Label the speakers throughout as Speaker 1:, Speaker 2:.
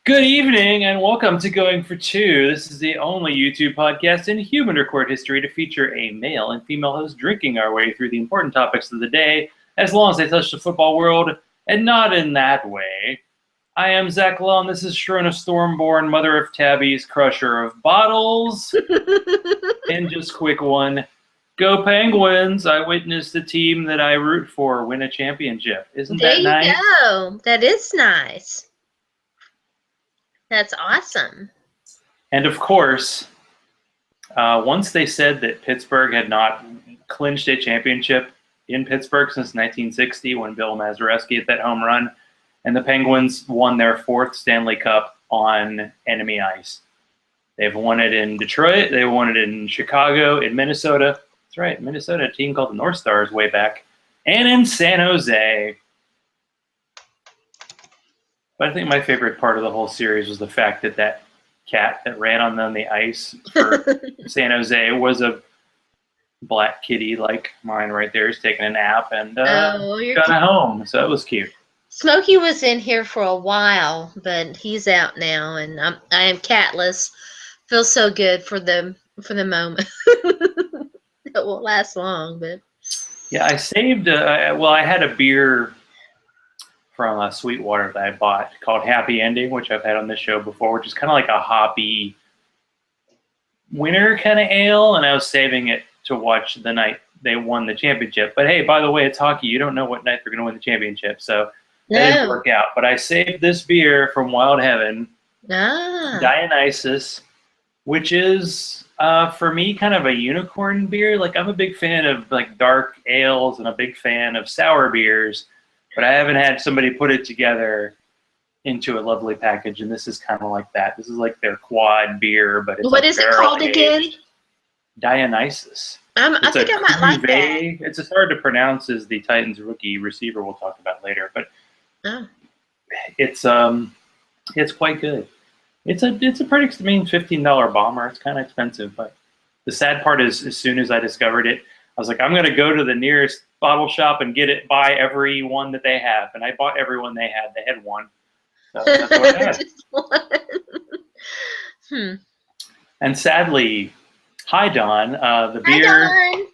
Speaker 1: Good evening and welcome to Going for Two. This is the only YouTube podcast in human record history to feature a male and female host drinking our way through the important topics of the day, as long as they touch the football world, and not in that way. I am Zach Law, and this is Sharona Stormborn, mother of tabbies, crusher of bottles. And just quick one, go Penguins! I witnessed the team that I root for win a championship. Isn't that nice?
Speaker 2: There you go. That is nice. That's awesome.
Speaker 1: And of course, once they said that Pittsburgh had not clinched a championship in Pittsburgh since 1960 when Bill Mazeroski hit that home run, and the Penguins won their fourth Stanley Cup on enemy ice. They've won it in Detroit, they won it in Chicago, in Minnesota. That's right, Minnesota, a team called the North Stars way back, and in San Jose. But I think my favorite part of the whole series was the fact that that cat that ran on the ice for San Jose was a black kitty like mine right there. He's taking a nap and got home. So it was cute.
Speaker 2: Smokey was in here for a while, but he's out now, and I am catless. Feels so good for the moment. It won't last long, but
Speaker 1: yeah, I saved. I had a beer from Sweetwater that I bought called Happy Ending, which I've had on this show before, which is kind of like a hoppy winter kind of ale, and I was saving it to watch the night they won the championship. But hey, by the way, it's hockey. You don't know what night they're going to win the championship, so that didn't work out. But I saved this beer from Wild Heaven, Dionysus, which is, for me, kind of a unicorn beer. Like, I'm a big fan of like dark ales and a big fan of sour beers, but I haven't had somebody put it together into a lovely package, and this is kind of like that. This is like their quad beer, but it's
Speaker 2: what is it called again?
Speaker 1: Dionysus.
Speaker 2: I think I might like that.
Speaker 1: It's as hard to pronounce as the Titans rookie receiver we'll talk about later, but it's quite good. It's a pretty $15 bomber. It's kind of expensive, but the sad part is, as soon as I discovered it, I was like, I'm going to go to the nearest bottle shop and buy every one that they have. And I bought every one they had. They had one. So that's what I had.
Speaker 2: Just one.
Speaker 1: And sadly, hi, Dawn. The beer.
Speaker 2: Hi, Dawn.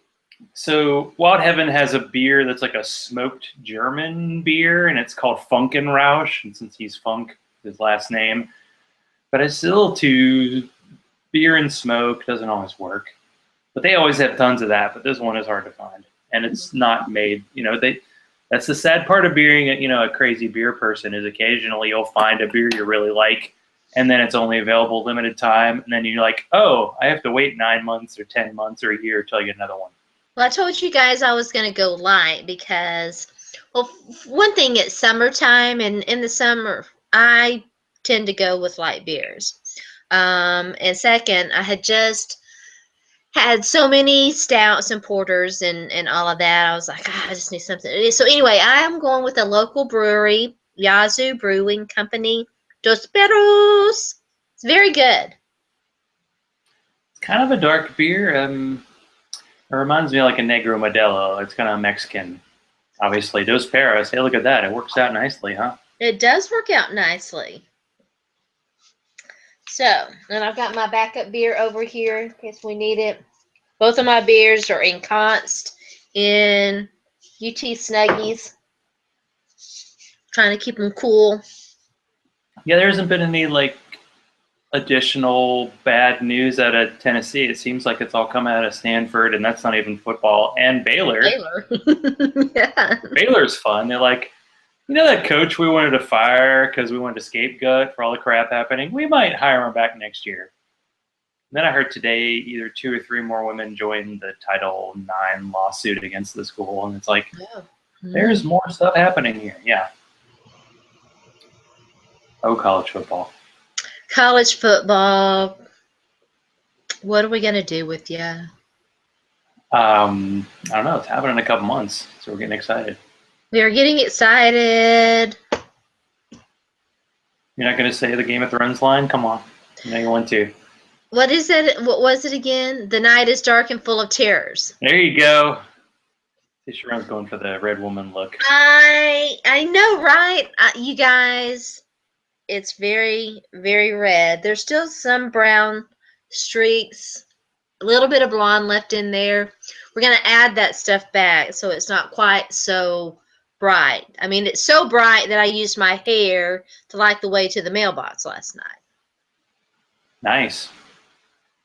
Speaker 1: So Wild Heaven has a beer that's like a smoked German beer, and it's called Funkenrausch. And since he's Funk, his last name. But it's still too beer and smoke doesn't always work. But they always have tons of that, but this one is hard to find. And it's not made, that's the sad part of being a crazy beer person is occasionally you'll find a beer you really like, and then it's only available limited time, and then you're like, oh, I have to wait 9 months or 10 months or a year till I get another one.
Speaker 2: Well, I told you guys I was going to go light because, well, one thing, it's summertime, and in the summer, I tend to go with light beers. And second, I had just had so many stouts and porters and all of that. I was like, I just need something. So anyway, I am going with a local brewery, Yazoo Brewing Company, Dos Perros. It's very good.
Speaker 1: It's kind of a dark beer. It reminds me of like a Negro Modelo. It's kind of Mexican, obviously. Dos Perros. Hey, look at that. It works out nicely, huh?
Speaker 2: It does work out nicely. So, and I've got my backup beer over here in case we need it. Both of my beers are encanced in UT Snuggies. Trying to keep them cool.
Speaker 1: Yeah, there hasn't been any additional bad news out of Tennessee. It seems like it's all come out of Stanford, and that's not even football. And Baylor.
Speaker 2: Yeah.
Speaker 1: Baylor's fun. They're like, that coach we wanted to fire because we wanted to scapegoat for all the crap happening? We might hire him back next year. And then I heard today either 2 or 3 more women joined the Title IX lawsuit against the school. And it's like, there's more stuff happening here. Yeah. Oh, college football.
Speaker 2: College football. What are we going to do with you?
Speaker 1: I don't know. It's happening in a couple months. So we're getting excited.
Speaker 2: We are getting excited.
Speaker 1: You're not going to say the Game of Thrones line? Come on. You know you want to.
Speaker 2: What is it? What was it again? The night is dark and full of terrors.
Speaker 1: There you go. Sharon's going for the red woman look.
Speaker 2: I know, right? You guys, it's very, very red. There's still some brown streaks, a little bit of blonde left in there. We're going to add that stuff back so it's not quite so bright. I mean, it's so bright that I used my hair to light the way to the mailbox last night.
Speaker 1: Nice.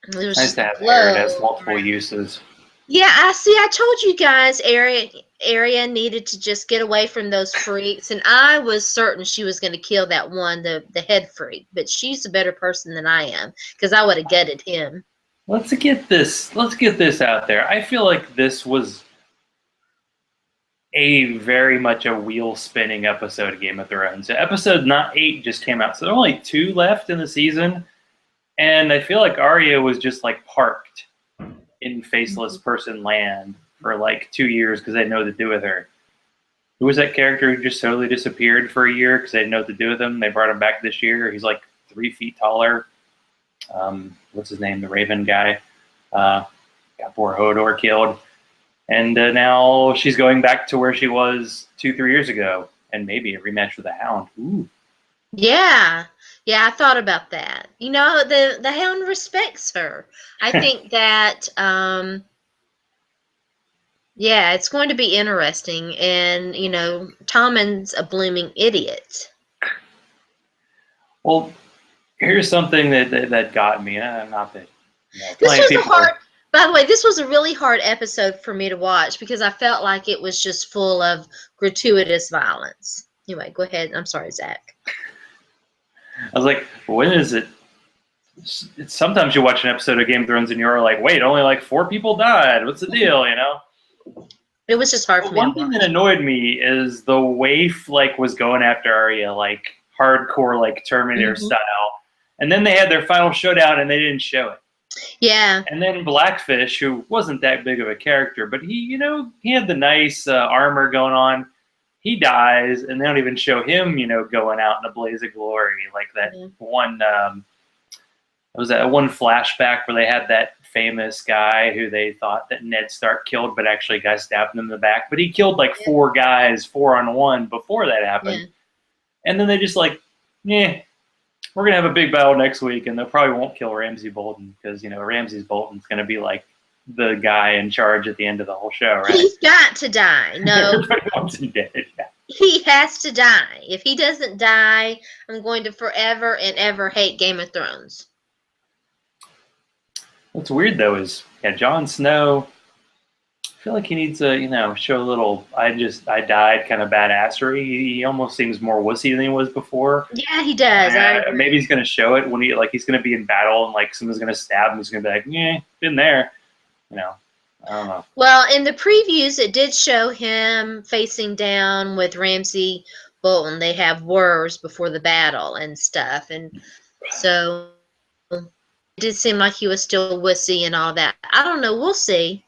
Speaker 2: It was
Speaker 1: Nice
Speaker 2: just
Speaker 1: to
Speaker 2: a
Speaker 1: have hair. It has
Speaker 2: glow
Speaker 1: multiple
Speaker 2: around.
Speaker 1: uses.
Speaker 2: Yeah, I see. I told you guys area needed to just get away from those freaks, and I was certain she was going to kill that one, the head freak. But she's a better person than I am because I would have gutted him.
Speaker 1: Let's get this out there. I feel like this was a very much a wheel spinning episode of Game of Thrones. So episode not 8 just came out, so there are only 2 left in the season, and I feel like Arya was just like parked in faceless person land for like 2 years because they didn't know what to do with her. Who was that character who just totally disappeared for a year because they didn't know what to do with him? They brought him back this year. He's like 3 feet taller. What's his name? The Raven guy. Got poor Hodor killed. And now she's going back to where she was 2-3 years ago, and maybe a rematch with the Hound. Ooh.
Speaker 2: Yeah, yeah, I thought about that. You know, the Hound respects her. I think that yeah, it's going to be interesting. And you know, Tommen's a blooming idiot.
Speaker 1: Well, here's something that got me. Not that
Speaker 2: This
Speaker 1: plenty of
Speaker 2: was a
Speaker 1: people
Speaker 2: hard. By the way, this was a really hard episode for me to watch because I felt like it was just full of gratuitous violence. Anyway, go ahead. I'm sorry, Zach.
Speaker 1: I was like, when is it? Sometimes you watch an episode of Game of Thrones and you're like, wait, only like 4 people died. What's the deal? You know.
Speaker 2: It was just hard for me.
Speaker 1: One thing that annoyed me is the way like was going after Arya, like hardcore, like Terminator style, and then they had their final showdown and they didn't show it.
Speaker 2: Yeah.
Speaker 1: And then Blackfish, who wasn't that big of a character, but he had the nice armor going on. He dies, and they don't even show him, going out in a blaze of glory like that one. It was that one flashback where they had that famous guy who they thought that Ned Stark killed, but actually a guy stabbed him in the back. But he killed like 4 guys 4-on-1 before that happened. Yeah. And then they just like, we're going to have a big battle next week, and they probably won't kill Ramsay Bolton because, Ramsay Bolton's going to be like the guy in charge at the end of the whole show, right?
Speaker 2: He's got to die. No.
Speaker 1: Everybody wants him dead. Yeah.
Speaker 2: He has to die. If he doesn't die, I'm going to forever and ever hate Game of Thrones.
Speaker 1: What's weird, though, is, Jon Snow, I feel like he needs to, show a little I died kind of badassery. He almost seems more wussy than he was before.
Speaker 2: Yeah, he does.
Speaker 1: Maybe he's going to show it when he's going to be in battle and, like, someone's going to stab him. He's going to be like, been there. I don't know.
Speaker 2: Well, in the previews, it did show him facing down with Ramsay Bolton. They have words before the battle and stuff. And so it did seem like he was still wussy and all that. I don't know. We'll see.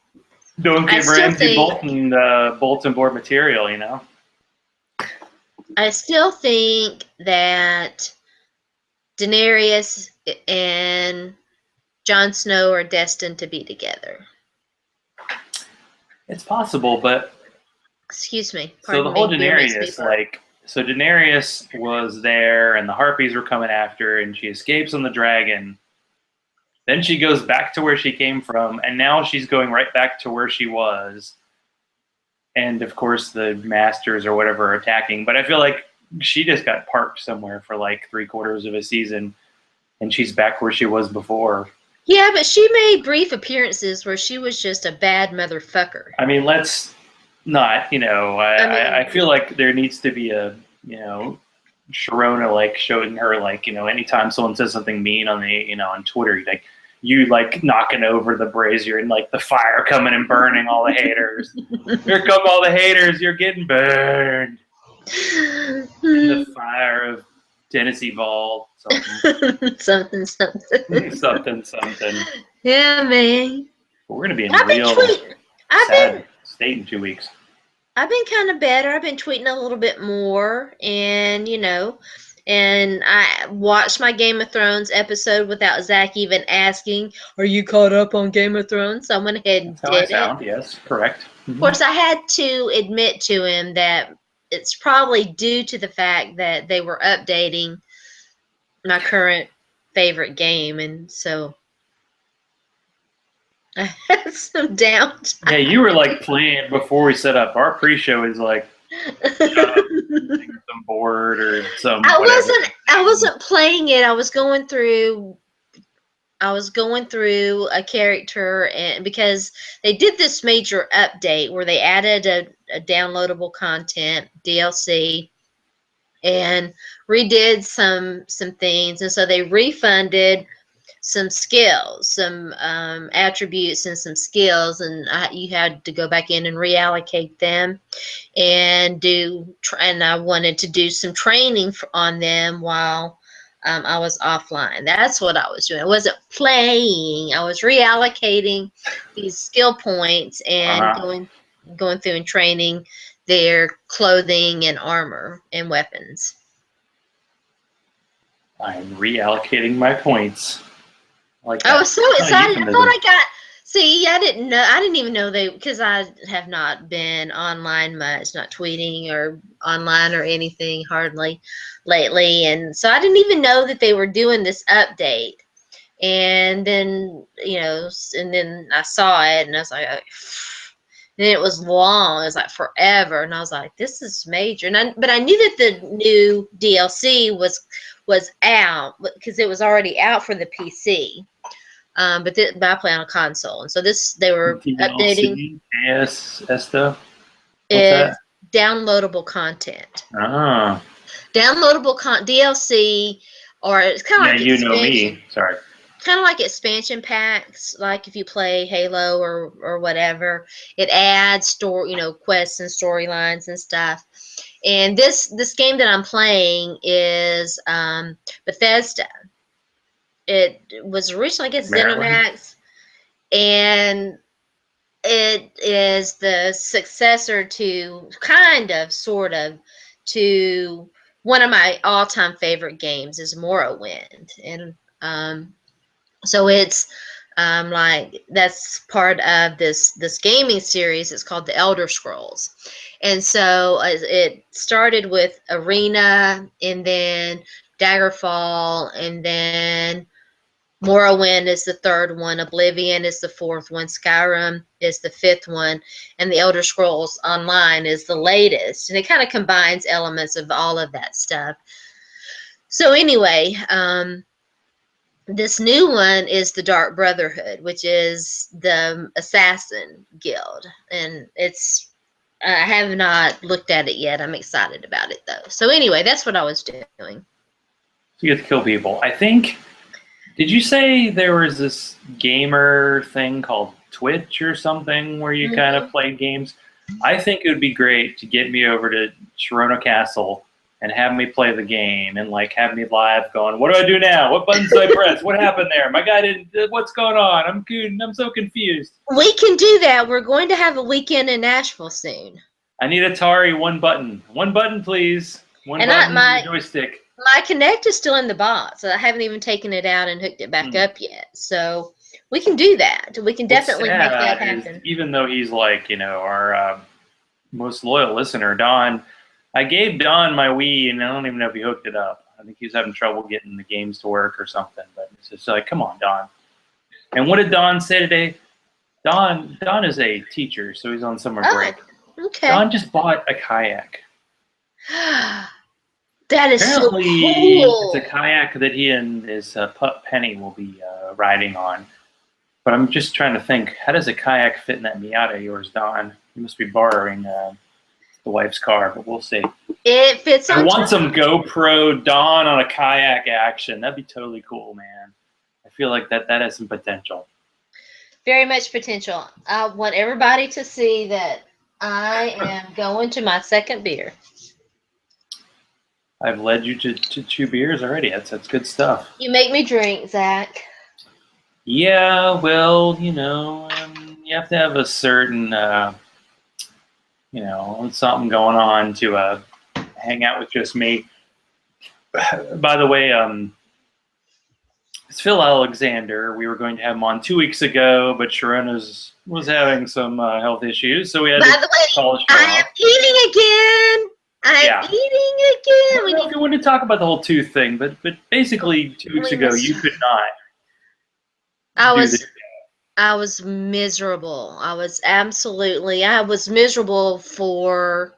Speaker 1: Don't give Ramsay Bolton bulletin board material,
Speaker 2: I still think that Daenerys and Jon Snow are destined to be together.
Speaker 1: It's possible, but
Speaker 2: excuse me.
Speaker 1: So the whole Daenerys, Daenerys was there, and the Harpies were coming after her, and she escapes on the dragon. Then she goes back to where she came from, and now she's going right back to where she was. And, of course, the Masters or whatever are attacking. But I feel like she just got parked somewhere for like 3/4 of a season, and she's back where she was before.
Speaker 2: Yeah, but she made brief appearances where she was just a bad motherfucker.
Speaker 1: I mean, let's not, I feel like there needs to be a, Sharona, like, showing her, like, anytime someone says something mean on the, on Twitter, you knocking over the brazier and, like, the fire coming and burning all the haters. Here come all the haters. You're getting burned. In the fire of Tennessee Vol.
Speaker 2: Something.
Speaker 1: something.
Speaker 2: Yeah, man.
Speaker 1: We're going to be in real sad state in 2 weeks.
Speaker 2: I've been kind of better. I've been tweeting a little bit more, and and I watched my Game of Thrones episode without Zach even asking, "Are you caught up on Game of Thrones?" So I went ahead and did it.
Speaker 1: Yes, correct.
Speaker 2: Of course, I had to admit to him that it's probably due to the fact that they were updating my current favorite game, and so I had some downtime.
Speaker 1: Yeah, you were like playing before we set up. Our pre-show is like, shut up, some board or some whatever.
Speaker 2: I wasn't playing it. I was going through a character, and because they did this major update where they added a downloadable content DLC and redid some things, and so they refunded some skills, some attributes and some skills, and you had to go back in and reallocate them and and I wanted to do some training on them while I was offline. That's what I was doing. I wasn't playing. I was reallocating these skill points and going through and training their clothing and armor and weapons.
Speaker 1: I'm reallocating my points. Like
Speaker 2: I was so excited. I thought I got. See, I didn't know. I didn't even know because I have not been online much, not tweeting or online or anything hardly lately, and so I didn't even know that they were doing this update. And then and then I saw it, and I was like, and it was long. It was like forever, and I was like, this is major. But I knew that the new DLC was out because it was already out for the PC. But I play on a console, and so they were updating.
Speaker 1: Yes, Esta.
Speaker 2: What's that? Downloadable content.
Speaker 1: Ah.
Speaker 2: Downloadable DLC, or it's kind of like
Speaker 1: you know me. Sorry.
Speaker 2: Kind of like expansion packs, like if you play Halo or whatever, it adds quests and storylines and stuff. And this game that I'm playing is Bethesda. It was originally, I guess, ZeniMax, and it is the successor to, sort of, to one of my all-time favorite games is Morrowind, and so it's like that's part of this gaming series. It's called the Elder Scrolls, and so it started with Arena, and then Daggerfall, and then Morrowind is the third one, Oblivion is the fourth one, Skyrim is the fifth one, and the Elder Scrolls Online is the latest. And it kind of combines elements of all of that stuff. So anyway, this new one is the Dark Brotherhood, which is the Assassin Guild. And I have not looked at it yet. I'm excited about it, though. So anyway, that's what I was doing. So
Speaker 1: you get to kill people. I think... Did you say there was this gamer thing called Twitch or something where you kind of played games? I think it would be great to get me over to Sharona Castle and have me play the game and like have me live going, what do I do now? What buttons do I press? What happened there? My guy didn't, what's going on? I'm so confused.
Speaker 2: We can do that. We're going to have a weekend in Nashville soon.
Speaker 1: I need Atari one button. One button, please. One button, joystick.
Speaker 2: My Kinect is still in the box. I haven't even taken it out and hooked it back up yet. So we can do that. We can definitely make that happen.
Speaker 1: Even though he's like, our most loyal listener, Don, I gave Don my Wii, and I don't even know if he hooked it up. I think he's having trouble getting the games to work or something. But it's just like, come on, Don. And what did Don say today? Don is a teacher, so he's on summer break.
Speaker 2: Okay.
Speaker 1: Don just bought a kayak.
Speaker 2: That is
Speaker 1: apparently
Speaker 2: so cool.
Speaker 1: It's a kayak that he and his pup Penny will be riding on. But I'm just trying to think, how does a kayak fit in that Miata of yours, Don? You must be borrowing the wife's car, but we'll see.
Speaker 2: It fits on.
Speaker 1: I want some GoPro Don on a kayak action. That'd be totally cool, man. I feel like that has some potential.
Speaker 2: Very much potential. I want everybody to see that I am going to my second beer.
Speaker 1: I've led you to 2 beers already. That's good stuff.
Speaker 2: You make me drink, Zach.
Speaker 1: Yeah, well, you have to have a certain, something going on to hang out with just me. By the way, it's Phil Alexander. We were going to have him on 2 weeks ago, but Sharona was having some health issues, so we had to call Sharona.
Speaker 2: I am eating again. I'm
Speaker 1: Yeah.
Speaker 2: eating
Speaker 1: I
Speaker 2: again.
Speaker 1: don't know if you want to talk about the whole tooth thing, but basically 2 weeks
Speaker 2: We
Speaker 1: ago,
Speaker 2: must.
Speaker 1: you could not
Speaker 2: I
Speaker 1: do the.
Speaker 2: was I was miserable. I was miserable for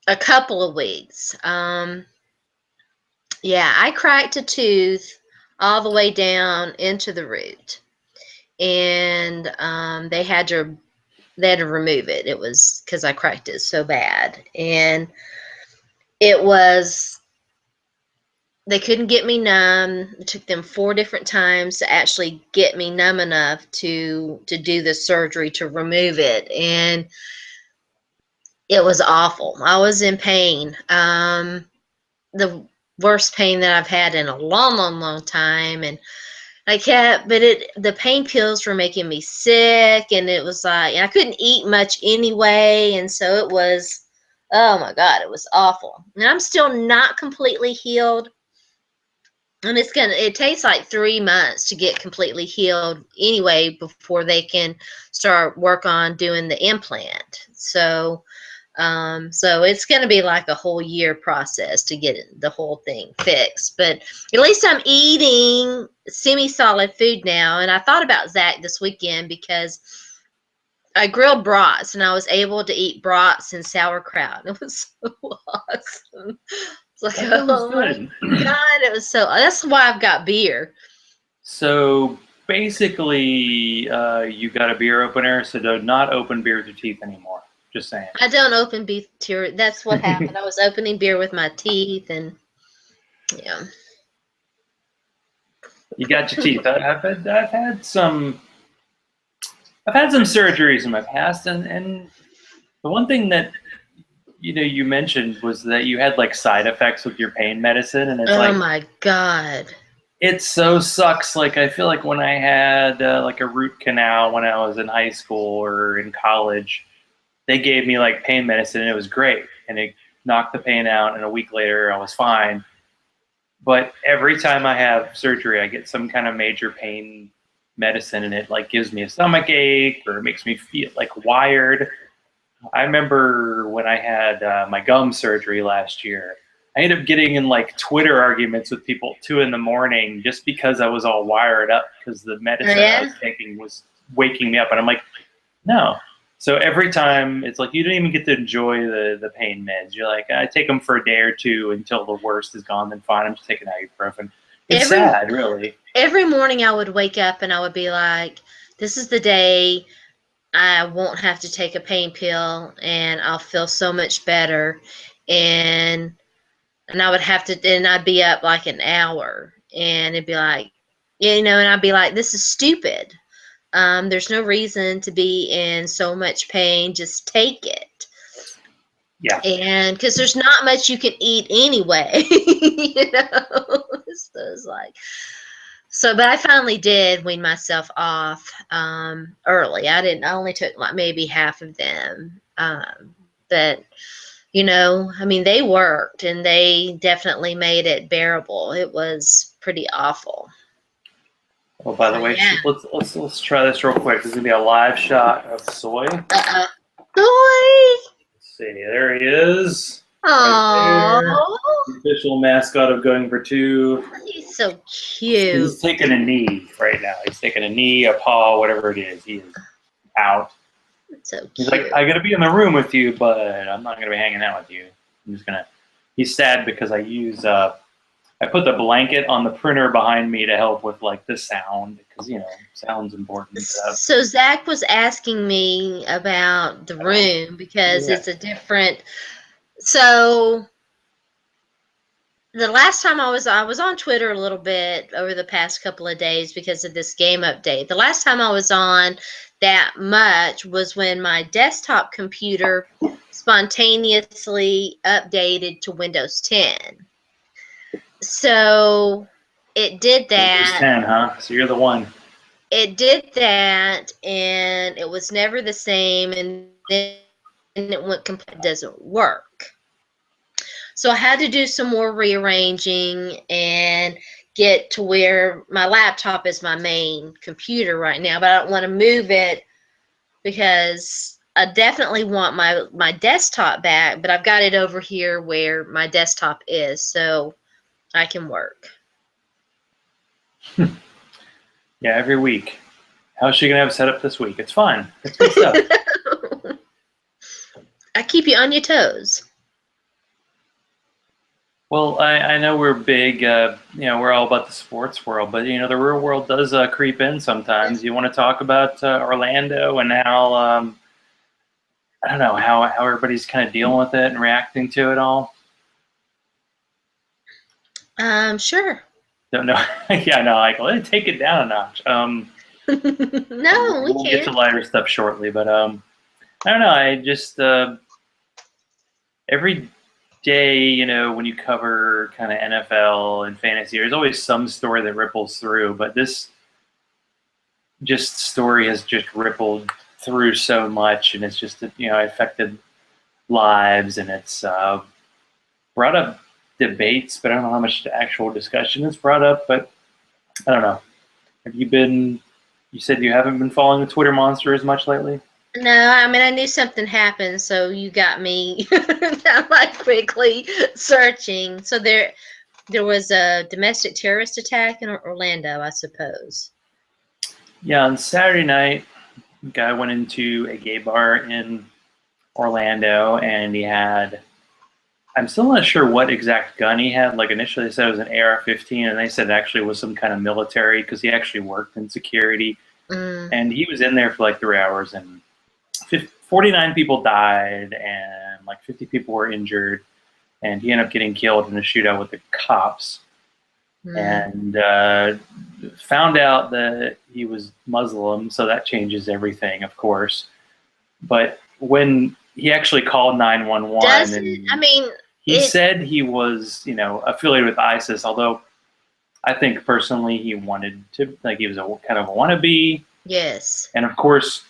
Speaker 2: a couple of weeks. Yeah, I cracked a tooth all the way down into the root, and they had to remove it. It was because I cracked it so bad, and it was they couldn't get me numb. It took them 4 different times to actually get me numb enough to do the surgery to remove it, and it was awful. I was in pain. The worst pain that I've had in a long, long, long time, and the pain pills were making me sick, and it was like, and I couldn't eat much anyway, and so it was, oh my God, it was awful. And I'm still not completely healed, and it takes like 3 months to get completely healed anyway before they can start work on doing the implant. So it's going to be like a whole year process to get the whole thing fixed. But at least I'm eating semi-solid food now. And I thought about Zach this weekend because I grilled brats and I was able to eat brats and sauerkraut. It was so awesome. It's like,
Speaker 1: That sounds
Speaker 2: oh my
Speaker 1: good.
Speaker 2: God, it was so. That's why I've got beer.
Speaker 1: So basically, you got a beer opener, so do not open beer with your teeth anymore. Just saying.
Speaker 2: I don't open beef tier. That's what happened. I was opening beer with my teeth, and yeah.
Speaker 1: You got your teeth. I've had some surgeries in my past, and the one thing that you mentioned was that you had like side effects with your pain medicine, and it's
Speaker 2: Oh
Speaker 1: like
Speaker 2: my God.
Speaker 1: it so sucks. Like I feel like when I had like a root canal when I was in high school or in college, they gave me like pain medicine, and it was great, and it knocked the pain out, and a week later I was fine. But every time I have surgery, I get some kind of major pain medicine, and it like gives me a stomach ache or it makes me feel like wired. I remember when I had my gum surgery last year. I ended up getting in like Twitter arguments with people at 2 in the morning just because I was all wired up because the
Speaker 2: Oh,
Speaker 1: medicine I was
Speaker 2: yeah?
Speaker 1: taking was waking me up, and I'm like, no. So every time it's like you don't even get to enjoy the pain meds. You're like, I take them for a day or two until the worst is gone. Then fine, I'm just taking ibuprofen. It's
Speaker 2: Every
Speaker 1: sad, really.
Speaker 2: every morning I would wake up and I would be like, this is the day I won't have to take a pain pill and I'll feel so much better. And I would have to, and I'd be up like an hour and it'd be like, and I'd be like, this is stupid. There's no reason to be in so much pain. Just take it.
Speaker 1: Yeah.
Speaker 2: And because there's not much you can eat anyway, So it's like, but I finally did wean myself off early. I didn't. I only took like maybe half of them, but I mean, they worked and they definitely made it bearable. It was pretty awful.
Speaker 1: Oh, by
Speaker 2: So
Speaker 1: the way,
Speaker 2: yeah.
Speaker 1: let's try this real quick. This is gonna be a live shot of Soy.
Speaker 2: Uh-uh. Boy.
Speaker 1: Let's see, there he is, right there.
Speaker 2: Oh,
Speaker 1: The official mascot of Going for Two.
Speaker 2: he's so cute.
Speaker 1: He's taking a knee right now. He's taking a knee, a paw, whatever it is. He is out.
Speaker 2: So
Speaker 1: He's like,
Speaker 2: cute.
Speaker 1: I gotta be in the room with you, but I'm not gonna be hanging out with you. I'm just gonna. He's sad because I put the blanket on the printer behind me to help with like the sound because sound's important.
Speaker 2: So Zach was asking me about the room because
Speaker 1: Yeah.
Speaker 2: it's a different. So the last time I was on Twitter a little bit over the past couple of days because of this game update. The last time I was on that much was when my desktop computer spontaneously updated to Windows 10. So it did
Speaker 1: Windows
Speaker 2: that.
Speaker 1: 10, huh? So you're the one.
Speaker 2: It did that, and it was never the same. And then it went complete. Doesn't work. So I had to do some more rearranging and get to where my laptop is my main computer right now, but I don't want to move it because I definitely want my desktop back, but I've got it over here where my desktop is, so I can work.
Speaker 1: Yeah, every week. How's she gonna have set up this week? It's fun. It's good stuff.
Speaker 2: I keep you on your toes.
Speaker 1: Well, I know we're big, we're all about the sports world, but the real world does creep in sometimes. You want to talk about Orlando and how I don't know how everybody's kind of dealing with it and reacting to it all.
Speaker 2: Sure.
Speaker 1: Don't know. Yeah, no, like let's take it down a notch.
Speaker 2: No, we
Speaker 1: We'll get to
Speaker 2: can't.
Speaker 1: lighter stuff shortly, but I don't know. I just every day, when you cover kind of NFL and fantasy, there's always some story that ripples through, but this just story has just rippled through so much, and it's just affected lives, and it's brought up debates, but I don't know how much actual discussion is brought up. But I don't know. Have you been? You said you haven't been following the Twitter monster as much lately.
Speaker 2: No, I mean I knew something happened, so you got me like quickly searching. So there was a domestic terrorist attack in Orlando, I suppose.
Speaker 1: Yeah, on Saturday night, a guy went into a gay bar in Orlando, and he had. I'm still not sure what exact gun he had. Like initially, they said it was an AR-15, and they said it actually was some kind of military because he actually worked in security.
Speaker 2: Mm.
Speaker 1: And he was in there for like 3 hours, and 49 people died, and like 50 people were injured, and he ended up getting killed in a shootout with the cops. And found out that he was Muslim, so that changes everything, of course. But when he actually called 911, and
Speaker 2: I mean,
Speaker 1: he said he was, affiliated with ISIS, although I think personally he wanted to, like he was a kind of a wannabe.
Speaker 2: Yes.
Speaker 1: And of course,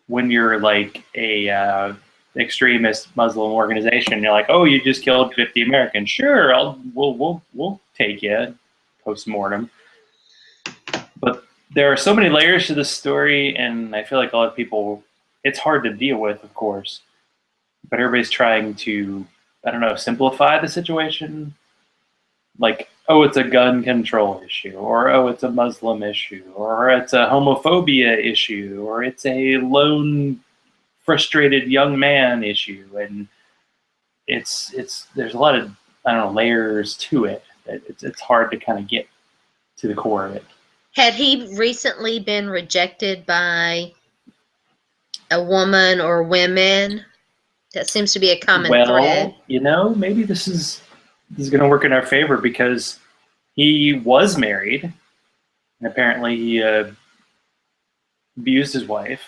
Speaker 1: when you're like a extremist Muslim organization, you're like, oh, you just killed 50 Americans. Sure, we'll take you post-mortem. But there are so many layers to this story, and I feel like a lot of people, it's hard to deal with, of course. But everybody's trying to, I don't know, simplify the situation. Like, oh, it's a gun control issue, or oh, it's a Muslim issue, or it's a homophobia issue, or it's a lone frustrated young man issue, and it's there's a lot of, I don't know, layers to it. It's hard to kind of get to the core of it.
Speaker 2: Had he recently been rejected by a woman or women? That seems to be a common thread.
Speaker 1: Well, maybe this is going to work in our favor because he was married, and apparently he abused his wife,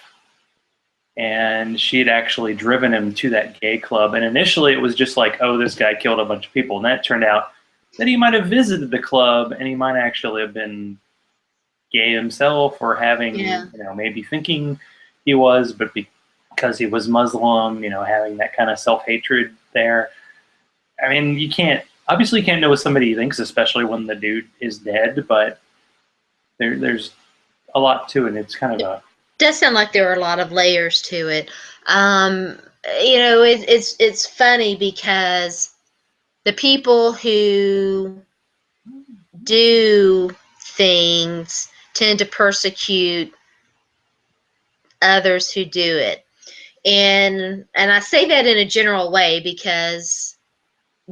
Speaker 1: and she had actually driven him to that gay club. And initially it was just like, oh, this guy killed a bunch of people. And that turned out that he might have visited the club, and he might actually have been gay himself, or having, maybe thinking he was, but because he was Muslim, having that kind of self-hatred there. I mean, you can't know what somebody thinks, especially when the dude is dead, but there's a lot to it. It's kind of a...
Speaker 2: does sound like there are a lot of layers to it. It's funny because the people who do things tend to persecute others who do it. And I say that in a general way because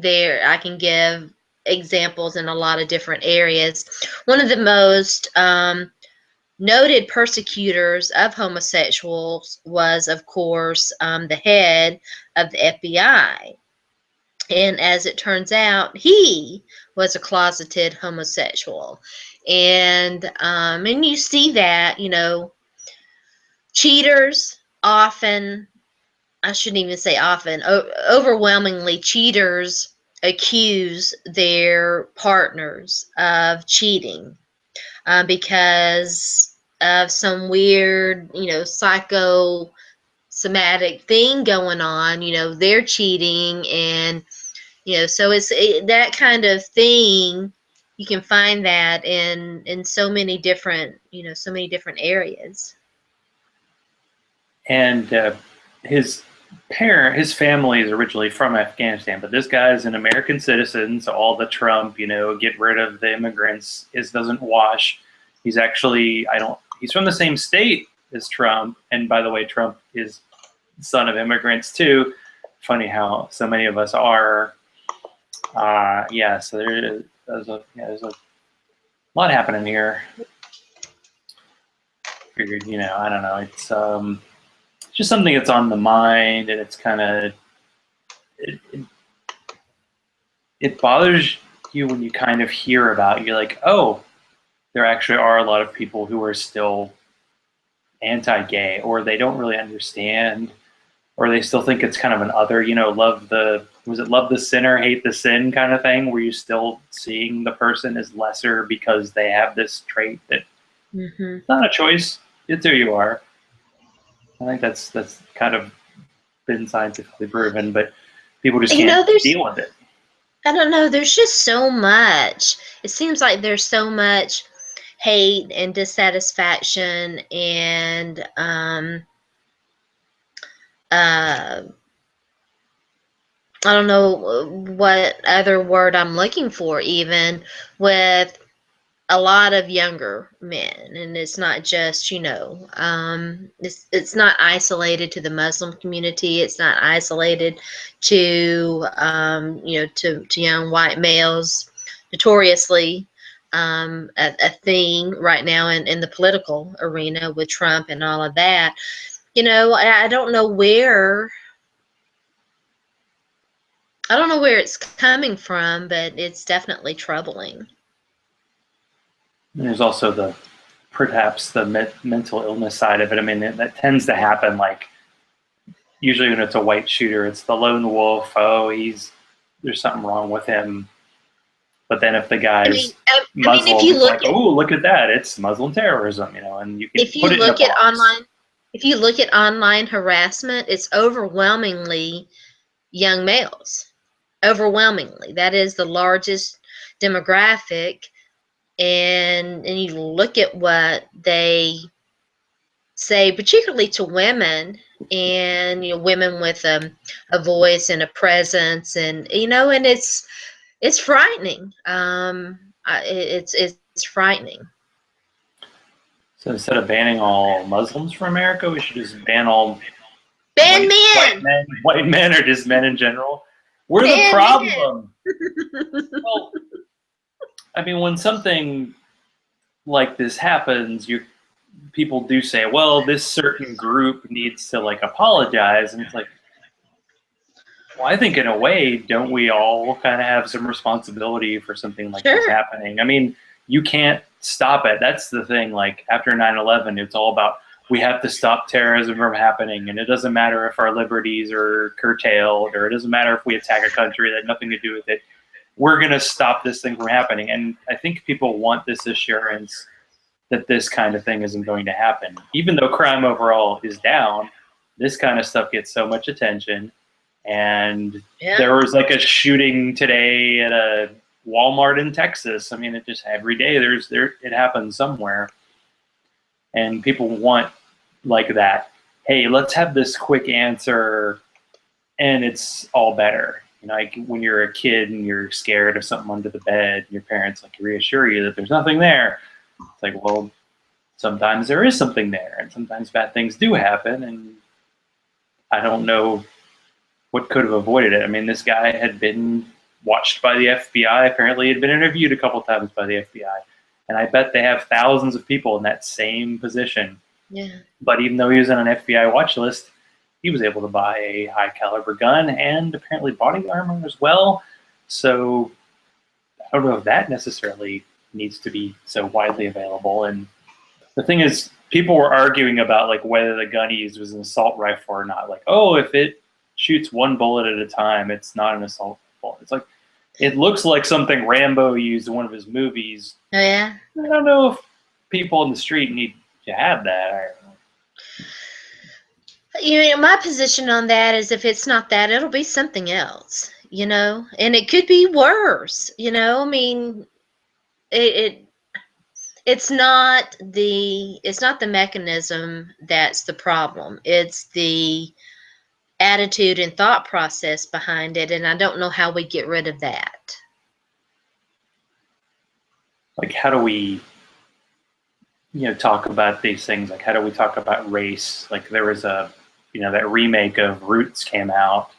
Speaker 2: I can give examples in a lot of different areas. One of the most noted persecutors of homosexuals was, of course, the head of the FBI. And as it turns out, he was a closeted homosexual. And you see that, cheaters often, I shouldn't even say often, overwhelmingly cheaters accuse their partners of cheating because of some weird, psychosomatic thing going on. They're cheating, and so it's that kind of thing. You can find that in so many different areas.
Speaker 1: and his his family is originally from Afghanistan, but this guy is an American citizen. So all the Trump, get rid of the immigrants, doesn't wash. He's actually, he's from the same state as Trump. And by the way, Trump is the son of immigrants too. Funny how so many of us are. Yeah, so there's a lot happening here. Figured, I don't know. It's just something that's on the mind, and it's kind of it bothers you when you kind of hear about it. You're like, oh, there actually are a lot of people who are still anti-gay, or they don't really understand, or they still think it's kind of an other, love the sinner, hate the sin kind of thing, where you're still seeing the person as lesser because they have this trait that it's not a choice. It's who you are. I think that's kind of been scientifically proven, but people just can't deal with it.
Speaker 2: I don't know. There's just so much. It seems like there's so much hate and dissatisfaction and I don't know what other word I'm looking for, even with a lot of younger men. And it's not just, it's not isolated to the Muslim community. It's not isolated to, to young white males. Notoriously, a thing right now in the political arena with Trump and all of that. I don't know where it's coming from, but it's definitely troubling.
Speaker 1: And there's also perhaps the mental illness side of it. I mean, that tends to happen. Like usually when it's a white shooter, it's the lone wolf. Oh, there's something wrong with him. But then if the guy's Muslim,
Speaker 2: if you
Speaker 1: it's oh, look at that, it's Muslim terrorism, and you can put it in a box.
Speaker 2: If you look at online harassment, it's overwhelmingly young males. Overwhelmingly, that is the largest demographic. And you look at what they say, particularly to women, and women with a voice and a presence, and and it's frightening. It's frightening.
Speaker 1: So instead of banning all Muslims from America, we should just ban all
Speaker 2: men.
Speaker 1: White men, or just men in general. We're the problem. Well, I mean, when something like this happens, people do say, well, this certain group needs to apologize, and it's like, well, I think in a way, don't we all kind of have some responsibility for something like this happening? I mean, you can't stop it. That's the thing. Like after 9/11, it's all about, we have to stop terrorism from happening, and it doesn't matter if our liberties are curtailed, or it doesn't matter if we attack a country that had nothing to do with it. We're going to stop this thing from happening. And I think people want this assurance that this kind of thing isn't going to happen. Even though crime overall is down, this kind of stuff gets so much attention. And there was a shooting today at a Walmart in Texas. I mean, it just every day it happens somewhere. And people want that. Hey, let's have this quick answer and it's all better. Like when you're a kid and you're scared of something under the bed, your parents reassure you that there's nothing there. It's like, well, sometimes there is something there, and sometimes bad things do happen, and I don't know what could have avoided it. I mean, this guy had been watched by the FBI. Apparently, he had been interviewed a couple times by the FBI, and I bet they have thousands of people in that same position.
Speaker 2: Yeah. But
Speaker 1: even though he was on an FBI watch list, he was able to buy a high-caliber gun and apparently body armor as well. So I don't know if that necessarily needs to be so widely available. And the thing is, people were arguing about whether the gun he used was an assault rifle or not. Oh, if it shoots one bullet at a time, it's not an assault rifle. It's it looks like something Rambo used in one of his movies.
Speaker 2: Oh yeah.
Speaker 1: I don't know if people in the street need to have that. I don't know.
Speaker 2: My position on that is, if it's not that, it'll be something else, and it could be worse. I mean, it's not the mechanism that's the problem. It's the attitude and thought process behind it, and I don't know how we get rid of that.
Speaker 1: Like, how do we, talk about these things? Like, how do we talk about race? Like, there was that remake of Roots came out.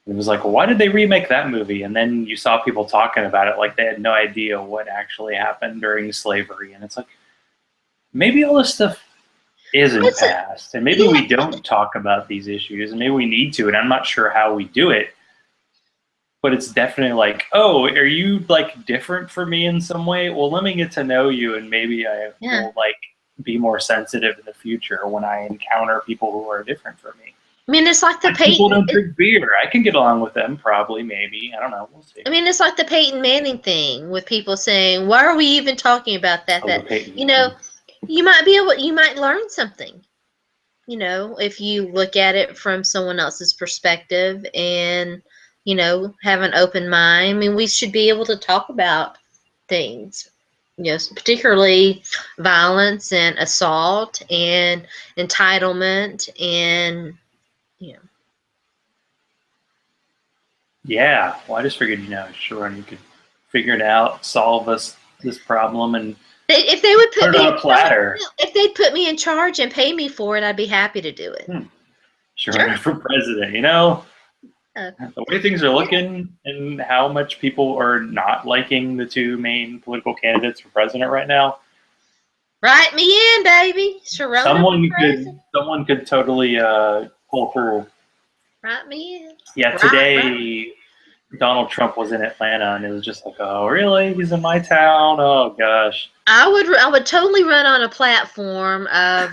Speaker 1: It was like, well, why did they remake that movie? And then you saw people talking about it like they had no idea what actually happened during slavery. And it's like, maybe all this stuff isn't past, and maybe we don't talk about these issues, and maybe we need to, and I'm not sure how we do it, but it's definitely like, oh, are you like different for me in some way? Well, let me get to know you, and maybe I will like be more sensitive in the future when I encounter people who are different from me.
Speaker 2: I mean, it's like the Peyton.
Speaker 1: People don't drink beer. I can get along with them, probably, maybe. I don't know. We'll see.
Speaker 2: I mean, it's like the Peyton Manning thing with people saying, "Why are we even talking about that?" You might learn something. If you look at it from someone else's perspective and have an open mind. I mean, we should be able to talk about things. Particularly violence and assault and entitlement and.
Speaker 1: Yeah, well, I just figured, sure, and you could figure it out, solve this problem, and
Speaker 2: if they would put
Speaker 1: it on a platter.
Speaker 2: If they'd put me in charge and pay me for it, I'd be happy to do it.
Speaker 1: Sure. For president, the way things are looking and how much people are not liking the two main political candidates for president right now.
Speaker 2: Write me in, baby. Sharona.
Speaker 1: Someone could totally pull through.
Speaker 2: Write me in.
Speaker 1: Yeah, today Donald Trump was in Atlanta, and it was just like, oh, really? He's in my town? Oh, gosh.
Speaker 2: I would totally run on a platform of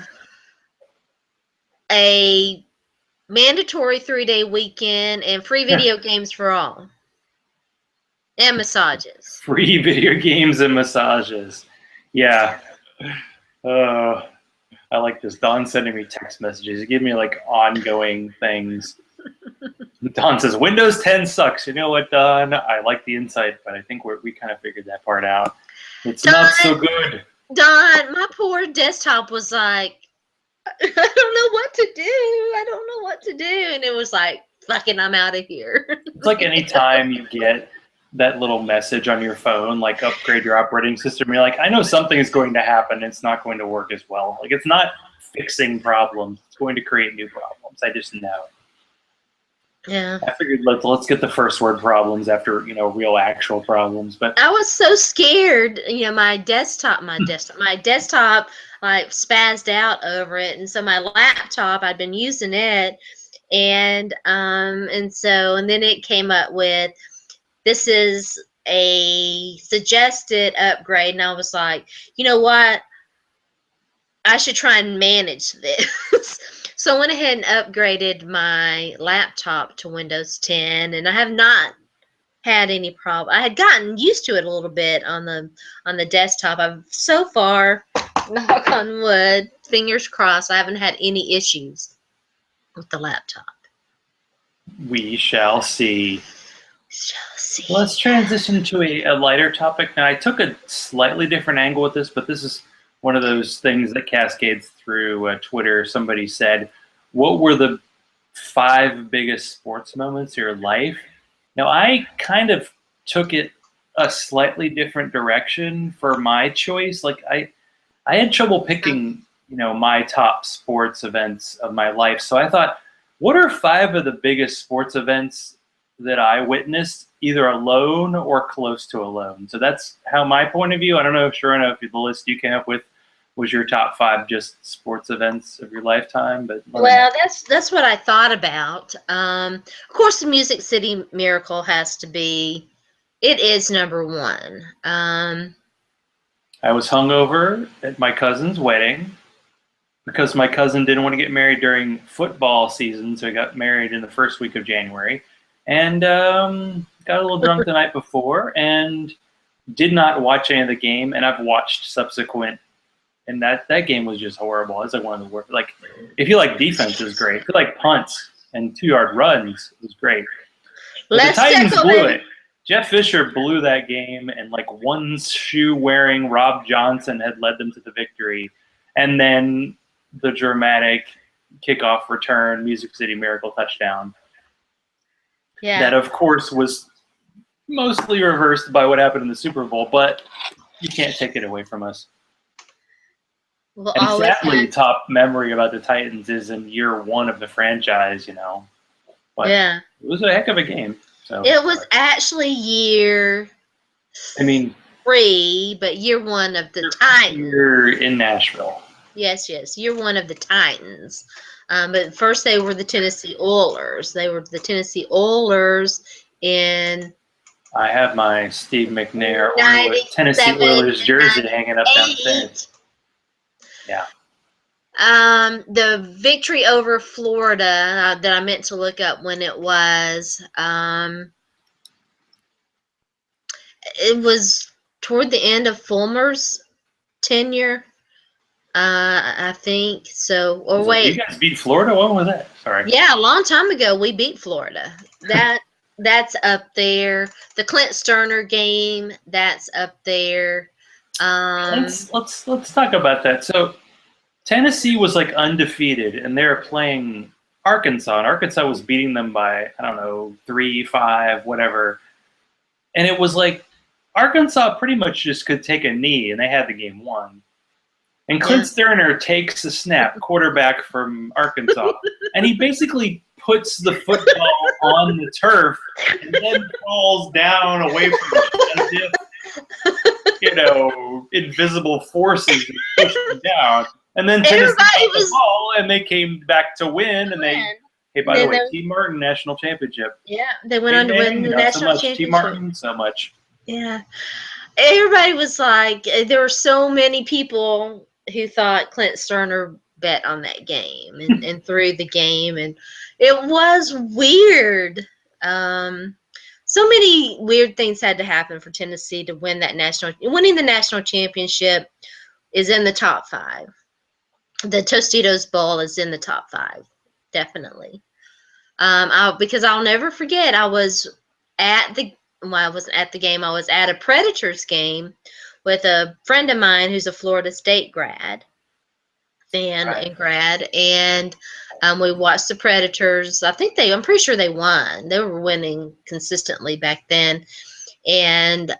Speaker 2: a mandatory 3-day weekend and free video games for all. And massages.
Speaker 1: Free video games and massages. Yeah. I like this. Don's sending me text messages. He give me like ongoing things. Don says, Windows 10 sucks. You know what, Don? I like the insight, but I think we kind of figured that part out. It's not so good.
Speaker 2: Don, my poor desktop was like, I don't know what to do. I don't know what to do. And it was like, fucking, I'm out of here.
Speaker 1: It's like any time you get that little message on your phone, like upgrade your operating system, you're like, I know something is going to happen. It's not going to work as well. Like, it's not fixing problems. It's going to create new problems. I just know.
Speaker 2: Yeah.
Speaker 1: I figured let's get the first word problems after, real actual problems. But
Speaker 2: I was so scared, my desktop like spazzed out over it. And so my laptop, I'd been using it. And then it came up with, this is a suggested upgrade. And I was like, you know what? I should try and manage this. So I went ahead and upgraded my laptop to Windows 10, and I have not had any problem. I had gotten used to it a little bit on the desktop. I've so far, knock on wood, fingers crossed, I haven't had any issues with the laptop.
Speaker 1: We shall see. Let's transition to a lighter topic. Now, I took a slightly different angle with this, but this is one of those things that cascades through Twitter. Somebody said, what were the 5 biggest sports moments of your life? Now, I kind of took it a slightly different direction for my choice. Like, I had trouble picking, my top sports events of my life. So I thought, what are 5 of the biggest sports events that I witnessed, either alone or close to alone? So that's how my point of view. I don't know, Sharona, if the list you came up with was your top 5 just sports events of your lifetime, but
Speaker 2: that's what I thought about. Of course, the Music City Miracle has to be. It is number 1.
Speaker 1: I was hungover at my cousin's wedding because my cousin didn't want to get married during football season, so he got married in the first week of January, and got a little drunk the night before, and did not watch any of the game. And I've watched subsequent. And that game was just horrible. It's like one of the worst. Like, if you like defense, it was great. If you like punts and 2-yard runs, it was great. But the Titans blew it. Jeff Fisher blew that game, and like one shoe-wearing Rob Johnson had led them to the victory, and then the dramatic kickoff return, Music City Miracle touchdown.
Speaker 2: Yeah.
Speaker 1: That, of course, was mostly reversed by what happened in the Super Bowl, but you can't take it away from us.
Speaker 2: We'll
Speaker 1: And
Speaker 2: always
Speaker 1: sadly,
Speaker 2: have.
Speaker 1: top memory about the Titans is in year one of the franchise, you know. But
Speaker 2: Yeah.
Speaker 1: it was a heck of a game. So
Speaker 2: It was actually year
Speaker 1: I mean,
Speaker 2: 3, but year 1 of the Titans.
Speaker 1: you're in Nashville.
Speaker 2: Yes, year 1 of the Titans. But first they were the Tennessee Oilers. They were the Tennessee Oilers in
Speaker 1: I have my Steve McNair Tennessee Oilers jersey hanging up downstairs. Yeah.
Speaker 2: The victory over Florida that I meant to look up when it was toward the end of Fulmer's tenure, I think. So, or wait,
Speaker 1: you guys beat Florida? When was that? Sorry.
Speaker 2: Yeah, a long time ago we beat Florida. That's up there. The Clint Sterner game, that's up there.
Speaker 1: Let's talk about that. So Tennessee was like undefeated, and they were playing Arkansas, and Arkansas was beating them by, I don't know, 3, 5, whatever. And it was like Arkansas pretty much just could take a knee, and they had the game won. And Clint Sterner takes a snap, quarterback from Arkansas, and he basically puts the football on the turf and then falls down away from it as if, you know, invisible forces pushed him down. And then Tennessee got the ball, and they came back to win, and hey, by the way, T. Martin national championship.
Speaker 2: Yeah, they went on to win the national championship.
Speaker 1: T. Martin, so much.
Speaker 2: Yeah. Everybody was like, there were so many people who thought Clint Sterner bet on that game and threw the game, and it was weird. So many weird things had to happen for Tennessee to win that winning the national championship is in the top 5. The Tostitos Bowl is in the top 5, definitely. Because I'll never forget, I was at the I wasn't at the game. I was at a Predators game with a friend of mine who's a Florida State fan, and we watched the Predators. I'm pretty sure they won. They were winning consistently back then, and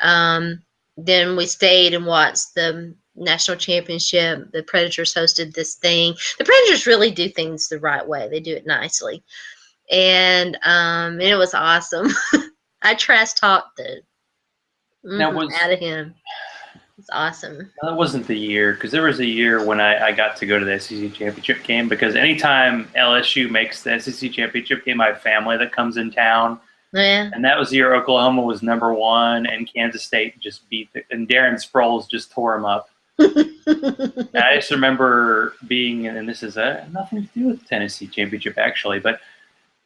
Speaker 2: then we stayed and watched the national championship. The Predators hosted this thing. The Predators really do things the right way. They do it nicely, and it was awesome. I trash talked out of him. It's awesome.
Speaker 1: That wasn't the year, because there was a year when I got to go to the SEC championship game, because anytime LSU makes the SEC championship game, I have family that comes in town.
Speaker 2: Yeah.
Speaker 1: And that was the year Oklahoma was #1, and Kansas State just and Darren Sproles just tore them up. And I just remember being, and this is nothing to do with the Tennessee championship actually, but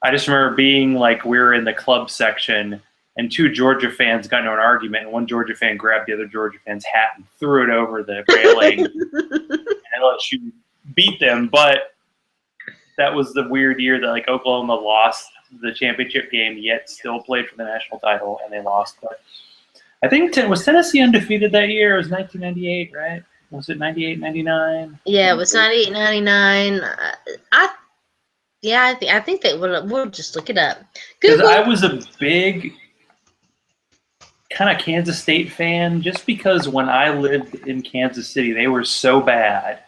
Speaker 1: I just remember being like, we were in the club section, and 2 Georgia fans got into an argument, and one Georgia fan grabbed the other Georgia fan's hat and threw it over the railing. And LSU beat them, but that was the weird year that like Oklahoma lost the championship game, yet still played for the national title, and they lost. But I think was Tennessee undefeated that year? It was 1998, right? Was it 98, 99?
Speaker 2: Yeah, it was 98, 99. I think they would. We'll just look it up.
Speaker 1: Because I was a big kind of Kansas State fan, just because when I lived in Kansas City, they were so bad,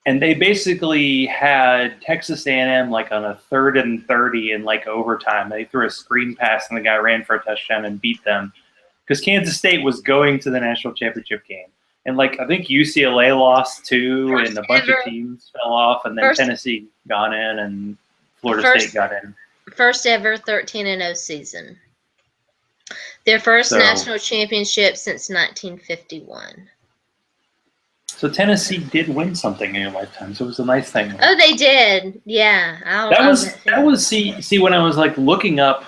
Speaker 1: and they basically had Texas A&M like on a 3rd and 30 in like overtime. They threw a screen pass, and the guy ran for a touchdown and beat them, because Kansas State was going to the national championship game. And like I think UCLA lost too, and a bunch of teams fell off, and then Tennessee got in, and Florida State got in.
Speaker 2: First ever 13-0 season. Their first national championship since 1951.
Speaker 1: So Tennessee did win something in your lifetime, so it was a nice thing.
Speaker 2: Oh, they did. Yeah.
Speaker 1: That was see when I was like looking up.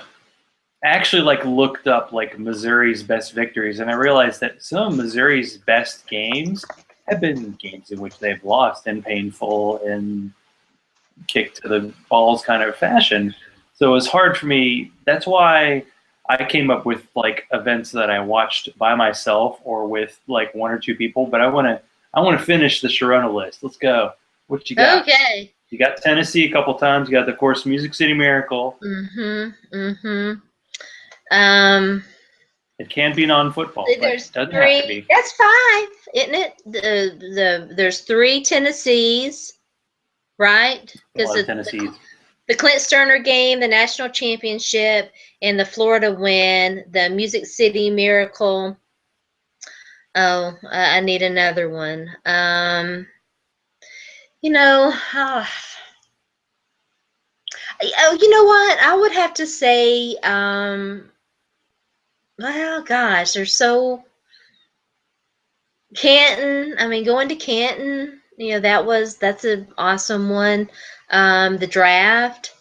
Speaker 1: I actually like looked up like Missouri's best victories, and I realized that some of Missouri's best games have been games in which they've lost in painful and kicked to the balls kind of fashion. So it was hard for me. That's why I came up with like events that I watched by myself or with like one or two people, but I want to finish the Sharona list. Let's go. What you got?
Speaker 2: Okay.
Speaker 1: You got Tennessee a couple times. You got, of course, Music City Miracle.
Speaker 2: Um,
Speaker 1: It can be non-football, but it
Speaker 2: there's
Speaker 1: doesn't have to
Speaker 2: three.
Speaker 1: be.
Speaker 2: That's five, isn't it? There's three Tennessees, right?
Speaker 1: A
Speaker 2: Because
Speaker 1: lot of Tennessee's.
Speaker 2: the Clint Sterner game, the national championship, and the Florida win, the Music City Miracle. Oh, I need another one. You know, oh, you know what? I would have to say, well, gosh, they're so Canton. I mean, going to Canton, that's an awesome one. The draft.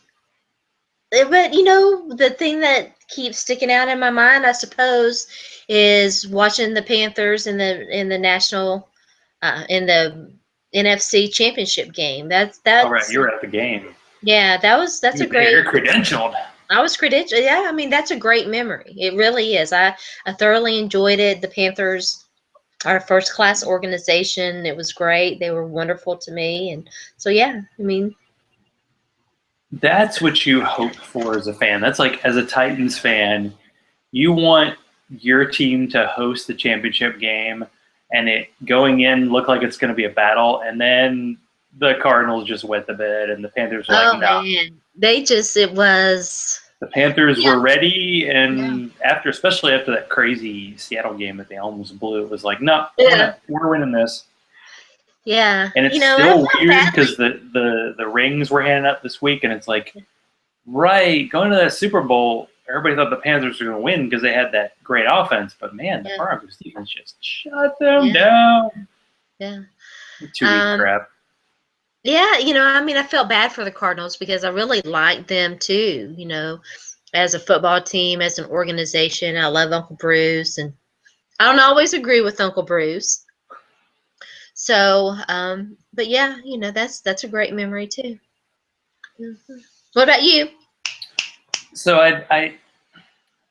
Speaker 2: But the thing that keeps sticking out in my mind, I suppose, is watching the Panthers in the national in the NFC championship game.
Speaker 1: All right,
Speaker 2: That's
Speaker 1: you were at the game.
Speaker 2: yeah, that's a great.
Speaker 1: You're credentialed.
Speaker 2: I was credentialed. Yeah, I mean that's a great memory. It really is. I thoroughly enjoyed it. The Panthers are a first class organization. It was great. They were wonderful to me, and so yeah, I mean,
Speaker 1: That's what you hope for as a fan. That's like, as a Titans fan, you want your team to host the championship game and it going in look like it's going to be a battle, and then the Cardinals just wet the bed and the Panthers are like,
Speaker 2: oh
Speaker 1: no.
Speaker 2: man, it was
Speaker 1: The Panthers
Speaker 2: yeah,
Speaker 1: were ready,
Speaker 2: yeah,
Speaker 1: and especially after that crazy Seattle game that they almost blew, it was like, no,
Speaker 2: yeah,
Speaker 1: we're winning this.
Speaker 2: yeah.
Speaker 1: And it's
Speaker 2: I
Speaker 1: still
Speaker 2: felt
Speaker 1: weird because
Speaker 2: badly.
Speaker 1: the rings were handed up this week, and it's like, right, going to that Super Bowl, everybody thought the Panthers were going to win because they had that great offense, but man, the
Speaker 2: Yeah,
Speaker 1: Broncos defense just shut them
Speaker 2: yeah,
Speaker 1: down.
Speaker 2: yeah.
Speaker 1: 2 week
Speaker 2: Um,
Speaker 1: crap.
Speaker 2: yeah, I mean, I felt bad for the Cardinals because I really liked them too, as a football team, as an organization. I love Uncle Bruce, and I don't always agree with Uncle Bruce. So, but yeah, that's a great memory too. Mhm. What about you?
Speaker 1: So I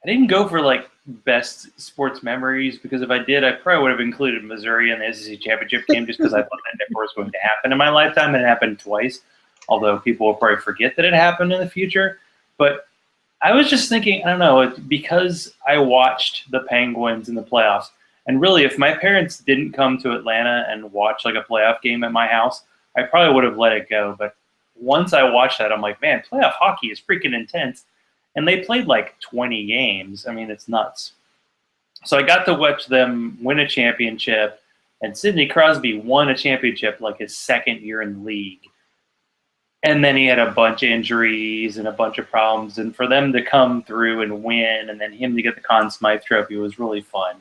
Speaker 1: didn't go for like best sports memories because if I did, I probably would have included Missouri in the SEC championship game just because I thought that never was going to happen in my lifetime, and it happened twice. Although people will probably forget that it happened in the future. But I was just thinking, I don't know, because I watched the Penguins in the playoffs, and really, if my parents didn't come to Atlanta and watch like a playoff game at my house, I probably would have let it go. But once I watched that, I'm like, man, playoff hockey is freaking intense. And they played like 20 games. I mean, it's nuts. So I got to watch them win a championship, and Sidney Crosby won a championship like his second year in the league. And then he had a bunch of injuries and a bunch of problems. And for them to come through and win, and then him to get the Conn Smythe Trophy was really fun.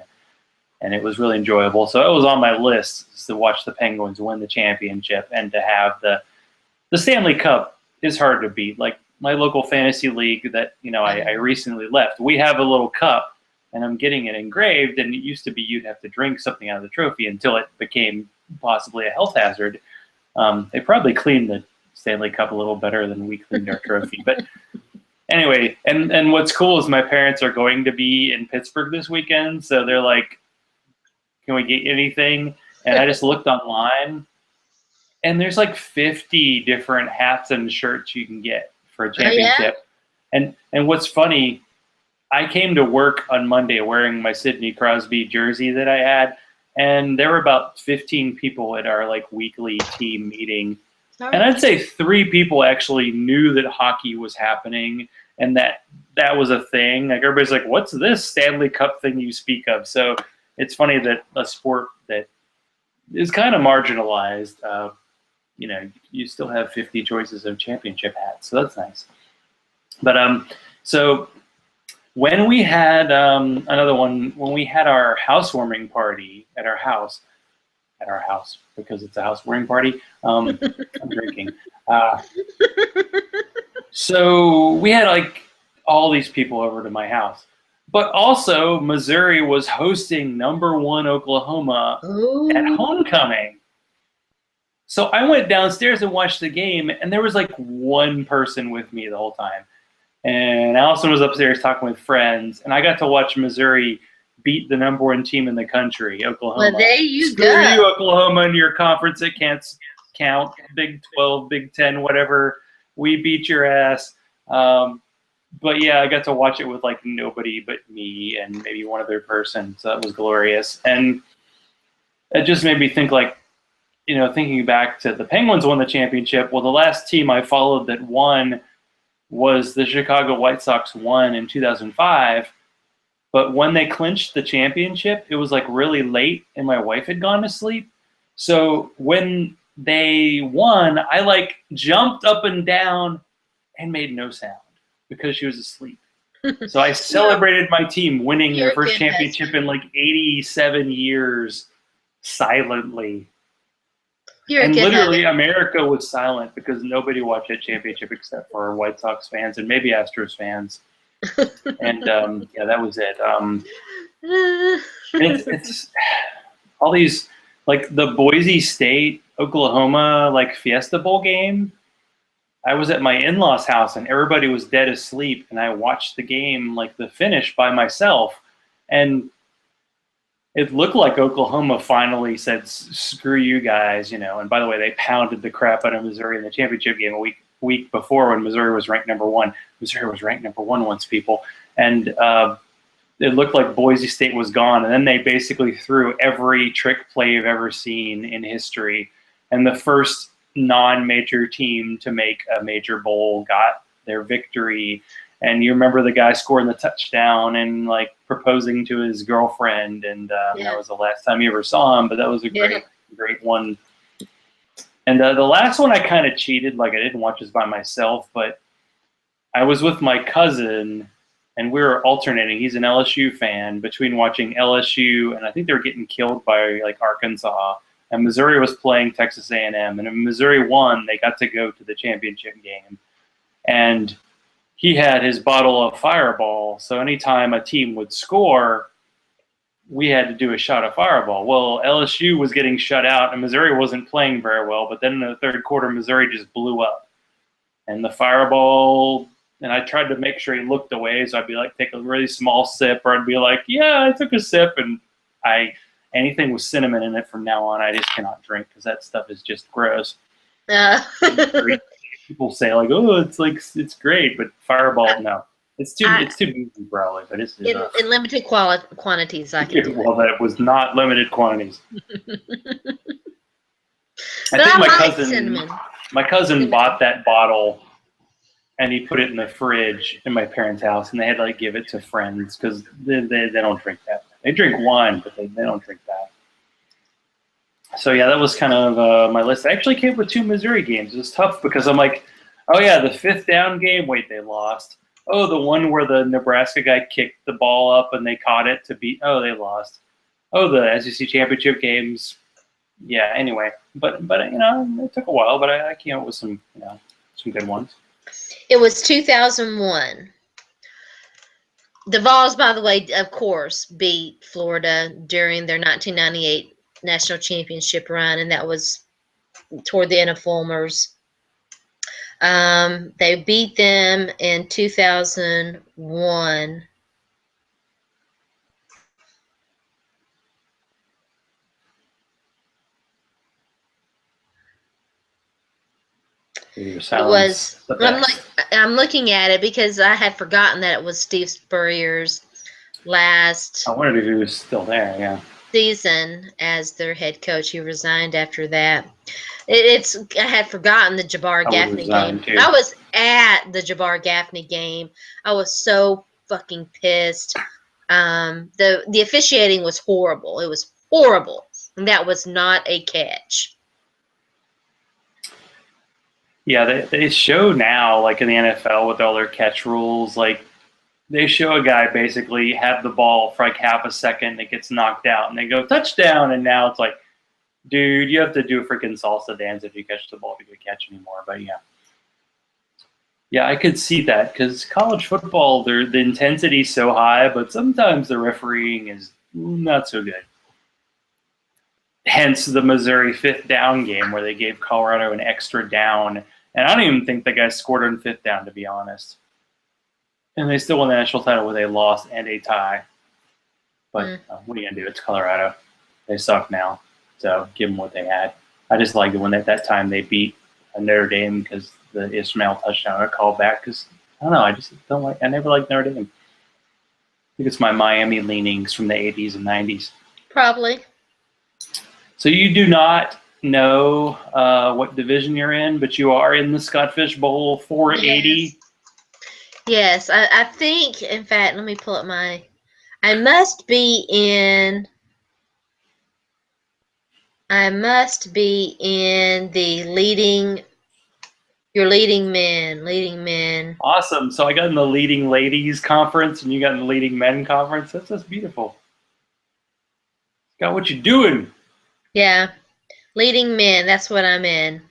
Speaker 1: And it was really enjoyable. So it was on my list to watch the Penguins win the championship and to have the Stanley Cup is hard to beat. Like my local fantasy league that I recently left, we have a little cup, and I'm getting it engraved. And it used to be you'd have to drink something out of the trophy until it became possibly a health hazard. They probably cleaned the Stanley Cup a little better than we cleaned our trophy. But anyway, and what's cool is my parents are going to be in Pittsburgh this weekend, so they're like, "Can we get anything?" And I just looked online, and there's like 50 different hats and shirts you can get for a
Speaker 2: Oh yeah.
Speaker 1: championship. And what's funny, I came to work on Monday wearing my Sidney Crosby jersey that I had, and there were about 15 people at our like weekly team meeting. And I'd say 3 people actually knew that hockey was happening and that was a thing. Like everybody's like, "What's this Stanley Cup thing you speak of?" So it's funny that a sport that is kind of marginalized, you still have 50 choices of championship hats, so that's nice. But so when we had another one, when we had our housewarming party at our house because it's a housewarming party. I'm drinking. So we had like all these people over to my house, but also Missouri was hosting #1 Oklahoma at
Speaker 2: Ooh.
Speaker 1: homecoming. So I went downstairs and watched the game, and there was like one person with me the whole time. and Allison was upstairs talking with friends, and I got to watch Missouri beat the #1 team in the country, Oklahoma.
Speaker 2: Well, there you
Speaker 1: Screw
Speaker 2: go.
Speaker 1: you, Oklahoma, in your conference. It can't count. Big 12, Big 10, whatever. We beat your ass. But yeah, I got to watch it with like nobody but me and maybe one other person. So that was glorious. And it just made me think, like, you know, thinking back to the Penguins won the championship. Well, the last team I followed that won was the Chicago White Sox, won in 2005. But when they clinched the championship, it was like really late and my wife had gone to sleep. So when they won, I like jumped up and down and made no sound because she was asleep. So I celebrated my team winning their first championship in like 87 years silently. And literally America was silent because nobody watched that championship except for White Sox fans and maybe Astros fans. And yeah, that was it. It's all these, like the Boise State, Oklahoma, like Fiesta Bowl game. I was at my in-laws' house and everybody was dead asleep, and I watched the game, like the finish, by myself. And it looked like Oklahoma finally said, "Screw you guys," you know. And by the way, they pounded the crap out of Missouri in the championship game a week before when Missouri was ranked #1. Missouri was ranked #1 once, people, and it looked like Boise State was gone. And then they basically threw every trick play you've ever seen in history, and the first non-major team to make a major bowl got their victory. And you remember the guy scoring the touchdown and like proposing to his girlfriend, and that was the last time you ever saw him. But that was a great one. And the last one I kind of cheated, like I didn't watch this by myself, but I was with my cousin, and we were alternating. He's an LSU fan, between watching LSU and I think they were getting killed by like Arkansas. And Missouri was playing Texas A&M, and if Missouri won, they got to go to the championship game. And he had his bottle of Fireball, so anytime a team would score, we had to do a shot of Fireball. Well, LSU was getting shut out, and Missouri wasn't playing very well, but then in the third quarter, Missouri just blew up. And the Fireball, and I tried to make sure he looked away, so I'd be like, take a really small sip, or I'd be like, yeah, I took a sip, and anything with cinnamon in it from now on, I just cannot drink because that stuff is just gross. People say like, oh, it's great, but Fireball, no, it's too easy probably. But it's
Speaker 2: in limited quantities. I can do
Speaker 1: well, that was not limited quantities. I think my cousin bought that bottle, and he put it in the fridge in my parents' house, and they had to like give it to friends because they don't drink that. They drink wine, but they don't drink that. So yeah, that was kind of my list. I actually came with 2 Missouri games. It was tough because I'm like, oh yeah, the 5th down game. Wait, they lost. Oh, the one where the Nebraska guy kicked the ball up and they caught it to beat. Oh, they lost. Oh, the SEC championship games. Yeah. Anyway, but you know, it took a while, but I came up with some good ones.
Speaker 2: It was 2001. The Vols, by the way, of course, beat Florida during their 1998 national championship run, and that was toward the end of Fulmer's. They beat them in 2001.
Speaker 1: It was.
Speaker 2: I'm looking at it because I had forgotten that it was Steve Spurrier's last.
Speaker 1: I wondered if he was still there. Yeah.
Speaker 2: Season as their head coach. He resigned after that. I had forgotten the Jabbar Gaffney game.
Speaker 1: Too.
Speaker 2: I was at the Jabbar Gaffney game. I was so fucking pissed. The officiating was horrible. It was horrible, and that was not a catch.
Speaker 1: Yeah, they show now, like in the NFL with all their catch rules, like they show a guy basically have the ball for like half a second, it gets knocked out, and they go touchdown, and now it's like, dude, you have to do a freaking salsa dance if you catch the ball to get a catch anymore. But yeah, I could see that because college football, the intensity's so high, but sometimes the refereeing is not so good. Hence the Missouri 5th down game where they gave Colorado an extra down. And I don't even think the guy scored on 5th down, to be honest. And they still won the national title with a loss and a tie. But what are you going to do? It's Colorado. They suck now. So give them what they had. I just liked it when at that time they beat Notre Dame because the Ismail touchdown got called back. Because, I don't know, I just don't like – I never liked Notre Dame. I think it's my Miami leanings from the 80s and 90s.
Speaker 2: Probably.
Speaker 1: So you do not know what division you're in, but you are in the Scott Fish Bowl 480.
Speaker 2: Yes, I think, in fact, let me pull up my, I must be in the your leading men.
Speaker 1: Awesome. So I got in the leading ladies conference and you got in the leading men conference. That's just beautiful. Got what you're doing.
Speaker 2: Yeah, leading men, that's what I'm in.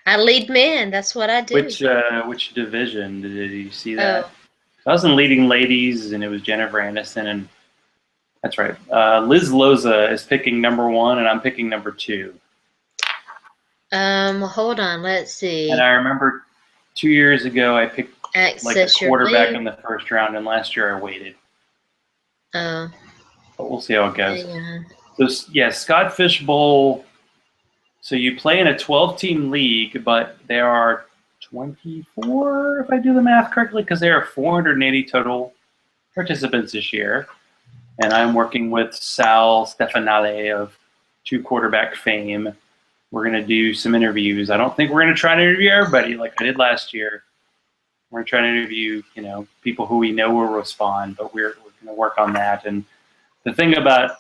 Speaker 2: I lead men, that's what I do.
Speaker 1: Which division did you see that? Oh. I was in leading ladies, and it was Jennifer Aniston, and that's right. Liz Loza is picking number 1, and I'm picking number 2.
Speaker 2: Hold on, let's see.
Speaker 1: And I remember 2 years ago I picked like a quarterback in the first round, and last year I waited.
Speaker 2: Oh.
Speaker 1: But we'll see how it goes. So yeah, Scott Fish Bowl. So you play in a 12-team league, but there are 24, if I do the math correctly, because there are 480 total participants this year. And I'm working with Sal Stefanale of Two Quarterback fame. We're going to do some interviews. I don't think we're going to try to interview everybody like I did last year. We're going to try to interview, people who we know will respond, but we're going to work on that. And the thing about,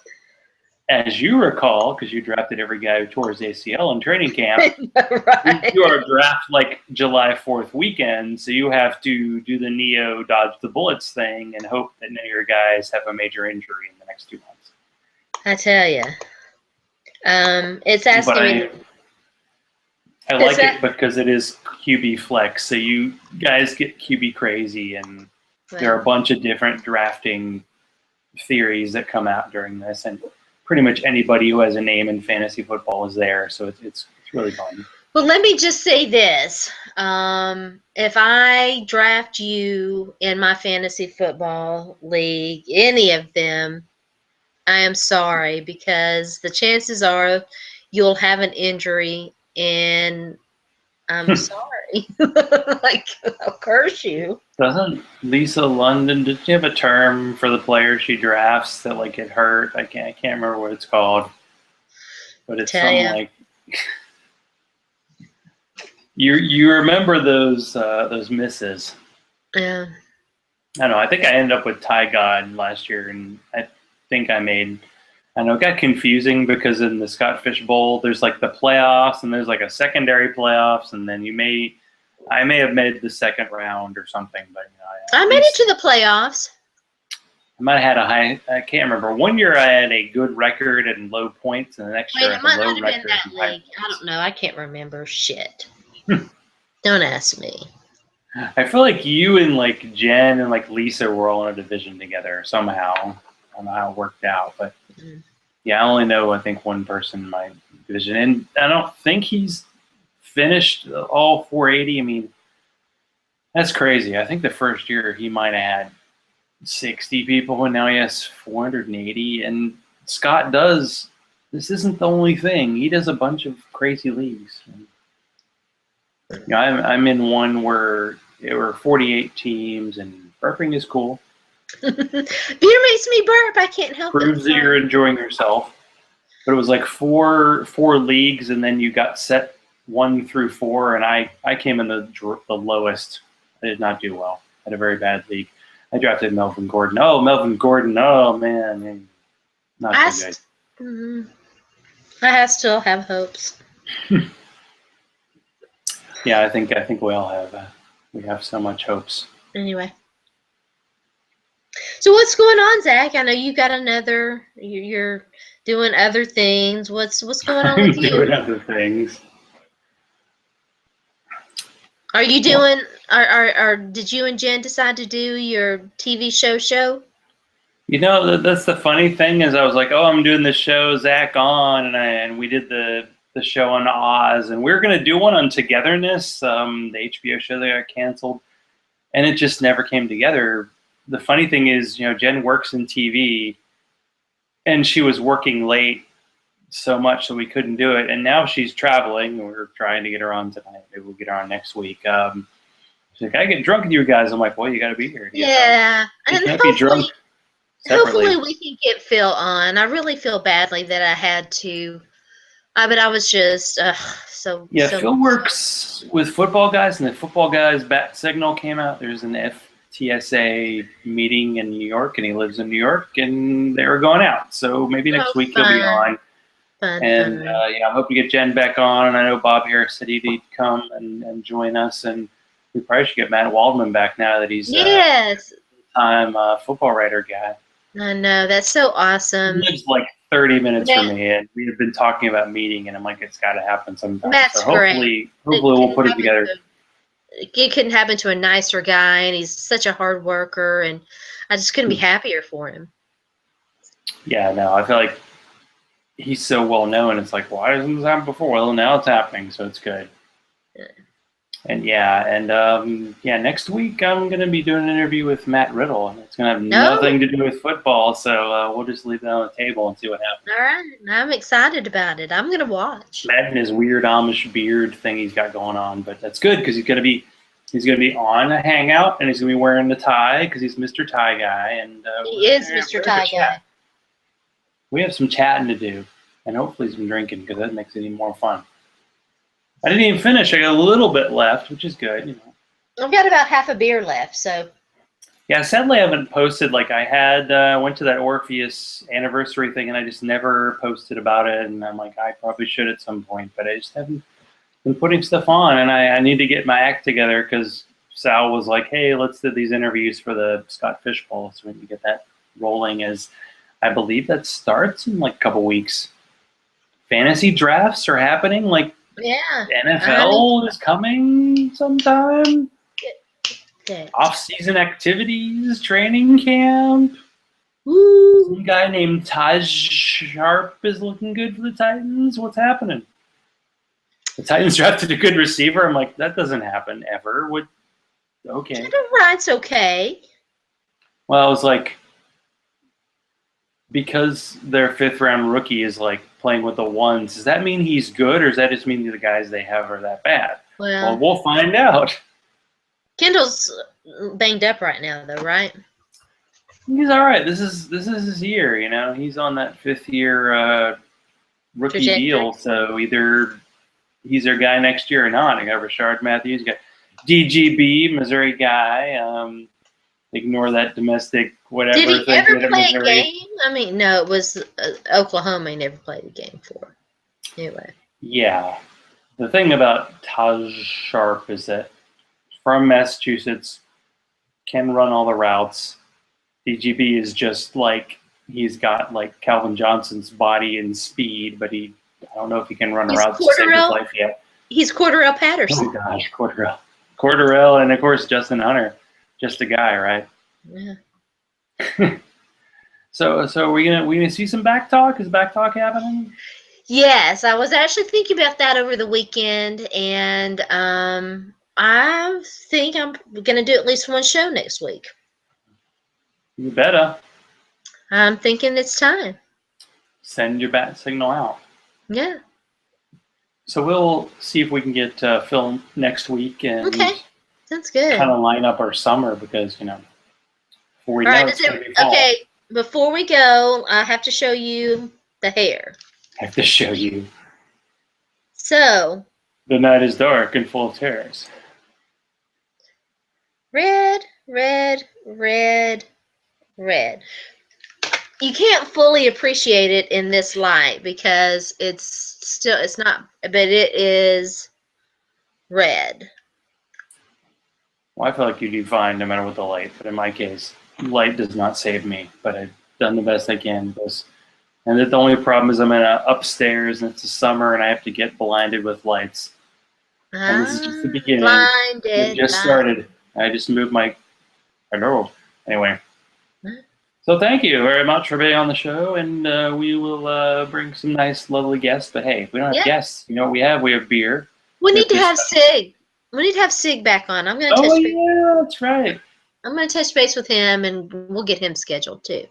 Speaker 1: as you recall, because you drafted every guy who tore his ACL in training camp, right. You are draft like July 4th weekend, so you have to do the Neo dodge the bullets thing and hope that none of your guys have a major injury in the next 2 months.
Speaker 2: I tell you. It's asking me.
Speaker 1: I like it because it is QB flex, so you guys get QB crazy, and there are a bunch of different drafting theories that come out during this, and pretty much anybody who has a name in fantasy football is there, so it's really fun.
Speaker 2: Well, let me just say this. If I draft you in my fantasy football league, any of them, I am sorry, because the chances are you'll have an injury, and I'm sorry. Like, I'll curse you.
Speaker 1: Doesn't Lisa London, did she have a term for the players she drafts that like get hurt? I can't remember what it's called, but it's something like you remember those misses.
Speaker 2: Yeah.
Speaker 1: I don't know. I think I ended up with Ty God last year, and I think I know it got confusing because in the Scott Fish Bowl, there's like the playoffs and there's like a secondary playoffs, and then I may have made the second round or something, but
Speaker 2: I made it to the playoffs.
Speaker 1: I might have had I can't remember. One year I had a good record and low points, and the next year I had a low record. Been that league.
Speaker 2: I don't know. I can't remember shit. Don't ask me.
Speaker 1: I feel like you and like Jen and like Lisa were all in a division together somehow. I don't know how it worked out, but yeah, I only know I think one person in my division, and I don't think he's finished all 480. I mean, that's crazy. I think the first year he might have had 60 people, and now he has 480. And Scott does. This isn't the only thing. He does a bunch of crazy leagues. I'm in one where there were 48 teams, and burping is cool.
Speaker 2: Beer makes me burp. I can't help it.
Speaker 1: Proves that you're enjoying yourself. But it was like four leagues, and then you got set 1 through 4, and I came in the lowest. I did not do well. I had a very bad league. I drafted Melvin Gordon. Oh, Melvin Gordon. Oh, man. Not so good.
Speaker 2: I still have hopes.
Speaker 1: Yeah, I think we all have. We have so much hopes.
Speaker 2: Anyway. So what's going on, Zach? I know you got another. You're doing other things. What's going on with you?
Speaker 1: Doing other things.
Speaker 2: Are you doing? Did you and Jen decide to do your TV show?
Speaker 1: That's the funny thing is I was like, oh, I'm doing the show Zach on, and we did the show on Oz, and we were gonna do one on Togetherness, the HBO show that got canceled. and it just never came together. The funny thing is, Jen works in TV, and she was working late so much so we couldn't do it. And now she's traveling. We're trying to get her on tonight. Maybe we'll get her on next week. She's like, I get drunk with you guys. I'm like, well, you got to be here.
Speaker 2: Yeah,
Speaker 1: and can't be drunk separately.
Speaker 2: Hopefully we can get Phil on. I really feel badly that I had to. But I was just so.
Speaker 1: Yeah,
Speaker 2: so
Speaker 1: Phil works with football guys, and the football guys' bat signal came out. There's an FTSA meeting in New York, and he lives in New York, and they were going out. So maybe next week he'll be on.
Speaker 2: Fun.
Speaker 1: I hope to get Jen back on, and I know Bob Harris said he'd come and join us, and we probably should get Matt Waldman back now that he's time football writer guy.
Speaker 2: I know, that's so awesome.
Speaker 1: He lives like 30 minutes from me, and we have been talking about meeting, and I'm like, it's got to happen sometime.
Speaker 2: That's
Speaker 1: so hopefully we'll put it together.
Speaker 2: It couldn't happen to a nicer guy, and he's such a hard worker, and I just couldn't be happier for him.
Speaker 1: Yeah, no, I feel like he's so well known. It's like, why hasn't this happened before? Well, now it's happening, so it's good.
Speaker 2: Yeah.
Speaker 1: And next week I'm going to be doing an interview with Matt Riddle, and it's going to have nothing to do with football, so we'll just leave that on the table and see what happens.
Speaker 2: All right, I'm excited about it. I'm going to watch.
Speaker 1: Matt and his weird Amish beard thing he's got going on, but that's good because he's going to be on a hangout, and he's going to be wearing the tie because he's Mr. Tie Guy, and
Speaker 2: he is Mr. Tie Guy.
Speaker 1: We have some chatting to do, and hopefully some drinking because that makes it even more fun. I didn't even finish. I got a little bit left, which is good.
Speaker 2: I've got about half a beer left, so.
Speaker 1: Yeah, sadly I haven't posted. Like I had went to that Orpheus anniversary thing, and I just never posted about it. And I'm like, I probably should at some point, but I just haven't been putting stuff on. And I need to get my act together because Sal was like, hey, let's do these interviews for the Scott Fish Bowl, so we need to get that rolling. As I believe that starts in like a couple weeks. Fantasy drafts are happening. Like.
Speaker 2: Yeah.
Speaker 1: NFL is coming sometime.
Speaker 2: Good.
Speaker 1: Off-season activities, training camp.
Speaker 2: Woo.
Speaker 1: Some guy named Taj Sharp is looking good for the Titans. What's happening? The Titans drafted a good receiver. I'm like, that doesn't happen ever. What? Okay.
Speaker 2: That's okay.
Speaker 1: Well, I was like, because their fifth-round rookie is like playing with the ones, does that mean he's good, or does that just mean the guys they have are that bad? Well, we'll find out.
Speaker 2: Kendall's banged up right now, though, right?
Speaker 1: He's all right. This is his year. He's on that fifth-year rookie deal, so either he's their guy next year or not. I got Rashard Matthews, got DGB, Missouri guy. Ignore that domestic whatever.
Speaker 2: Did he ever play a game? I mean, no, it was Oklahoma. He never played a game for. Anyway.
Speaker 1: Yeah. The thing about Taj Sharp is that from Massachusetts, can run all the routes. DGB is just like, he's got like Calvin Johnson's body and speed, but I don't know if he can run routes to save his life yet.
Speaker 2: He's Cordarrelle Patterson.
Speaker 1: Oh gosh, Cordarrelle, and of course Justin Hunter. Just a guy, right?
Speaker 2: Yeah.
Speaker 1: So are we gonna see some back talk? Is back talk happening?
Speaker 2: Yes, I was actually thinking about that over the weekend, and I think I'm gonna do at least one show next week.
Speaker 1: You better.
Speaker 2: I'm thinking it's time.
Speaker 1: Send your bat signal out.
Speaker 2: Yeah.
Speaker 1: So we'll see if we can get Phil next week and.
Speaker 2: Okay. That's good.
Speaker 1: Kind of line up our summer because, before we know it's going to be fall.
Speaker 2: Okay, before we go, I have to show you the hair.
Speaker 1: I have to show you.
Speaker 2: So.
Speaker 1: The night is dark and full of terrors.
Speaker 2: Red, red, red, red. You can't fully appreciate it in this light because it's not, but it is red.
Speaker 1: Well, I feel like you do fine no matter what the light, but in my case, light does not save me, but I've done the best I can. And the only problem is I'm in upstairs and it's the summer and I have to get blinded with lights. And this is just the beginning.
Speaker 2: Blinded.
Speaker 1: It just started. I just moved my. Anyway. So thank you very much for being on the show, and we will bring some nice, lovely guests. But hey, if we don't have guests, you know what we have? We have beer.
Speaker 2: We need to have Sig. We need to have Sig back on. I'm going to
Speaker 1: Oh
Speaker 2: touch base.
Speaker 1: yeah, that's right.
Speaker 2: I'm going to touch base with him, and we'll get him scheduled too.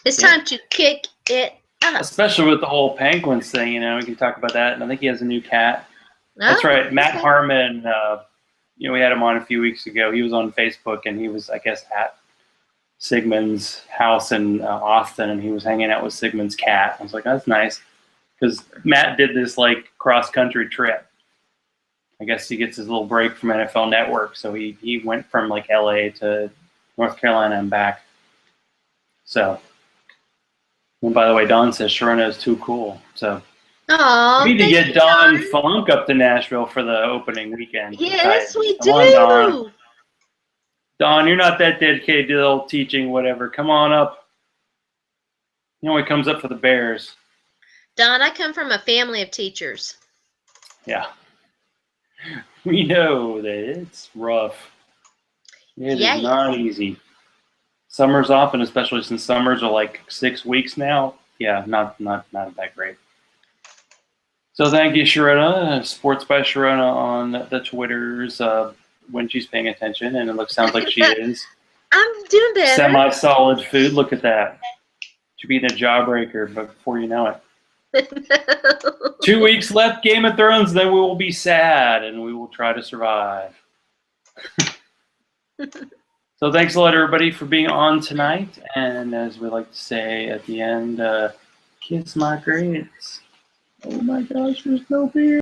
Speaker 2: It's
Speaker 1: Yeah.
Speaker 2: time to kick it up.
Speaker 1: Especially with the whole penguins thing, you know, we can talk about that. And I think he has a new cat. That's
Speaker 2: Oh,
Speaker 1: right. Matt
Speaker 2: okay.
Speaker 1: Harmon, you know, we had him on a few weeks ago. He was on Facebook, and he was, I guess, at Sigmund's house in Austin, and he was hanging out with Sigmund's cat. I was like, that's nice, because Matt did this like cross country trip. I guess he gets his little break from NFL Network, so he went from like LA to North Carolina and back. So, and by the way, Don says Sharona is too cool. So
Speaker 2: Oh,
Speaker 1: we need to
Speaker 2: thank
Speaker 1: get
Speaker 2: you,
Speaker 1: Don
Speaker 2: Don.
Speaker 1: Funk up to Nashville for the opening weekend.
Speaker 2: Yes, we
Speaker 1: Come on, Don.
Speaker 2: do.
Speaker 1: Don, you're not that dedicated to the old teaching, whatever. Come on up. He only comes up for the Bears.
Speaker 2: Don, I come from a family of teachers.
Speaker 1: Yeah. We know that it's rough. It is not easy. Summers off, and especially since summers are like 6 weeks now. Yeah, not that great. So thank you, Sharona. Sports by Sharona on the Twitters when she's paying attention, and sounds like she is.
Speaker 2: I'm doing better.
Speaker 1: Semi-solid food. Look at that. Should be in a jawbreaker, but before you know it. 2 weeks left, Game of Thrones, then we will be sad, and we will try to survive. So thanks a lot, everybody, for being on tonight. And as we like to say at the end, kiss my grits. Oh my gosh, there's no beer.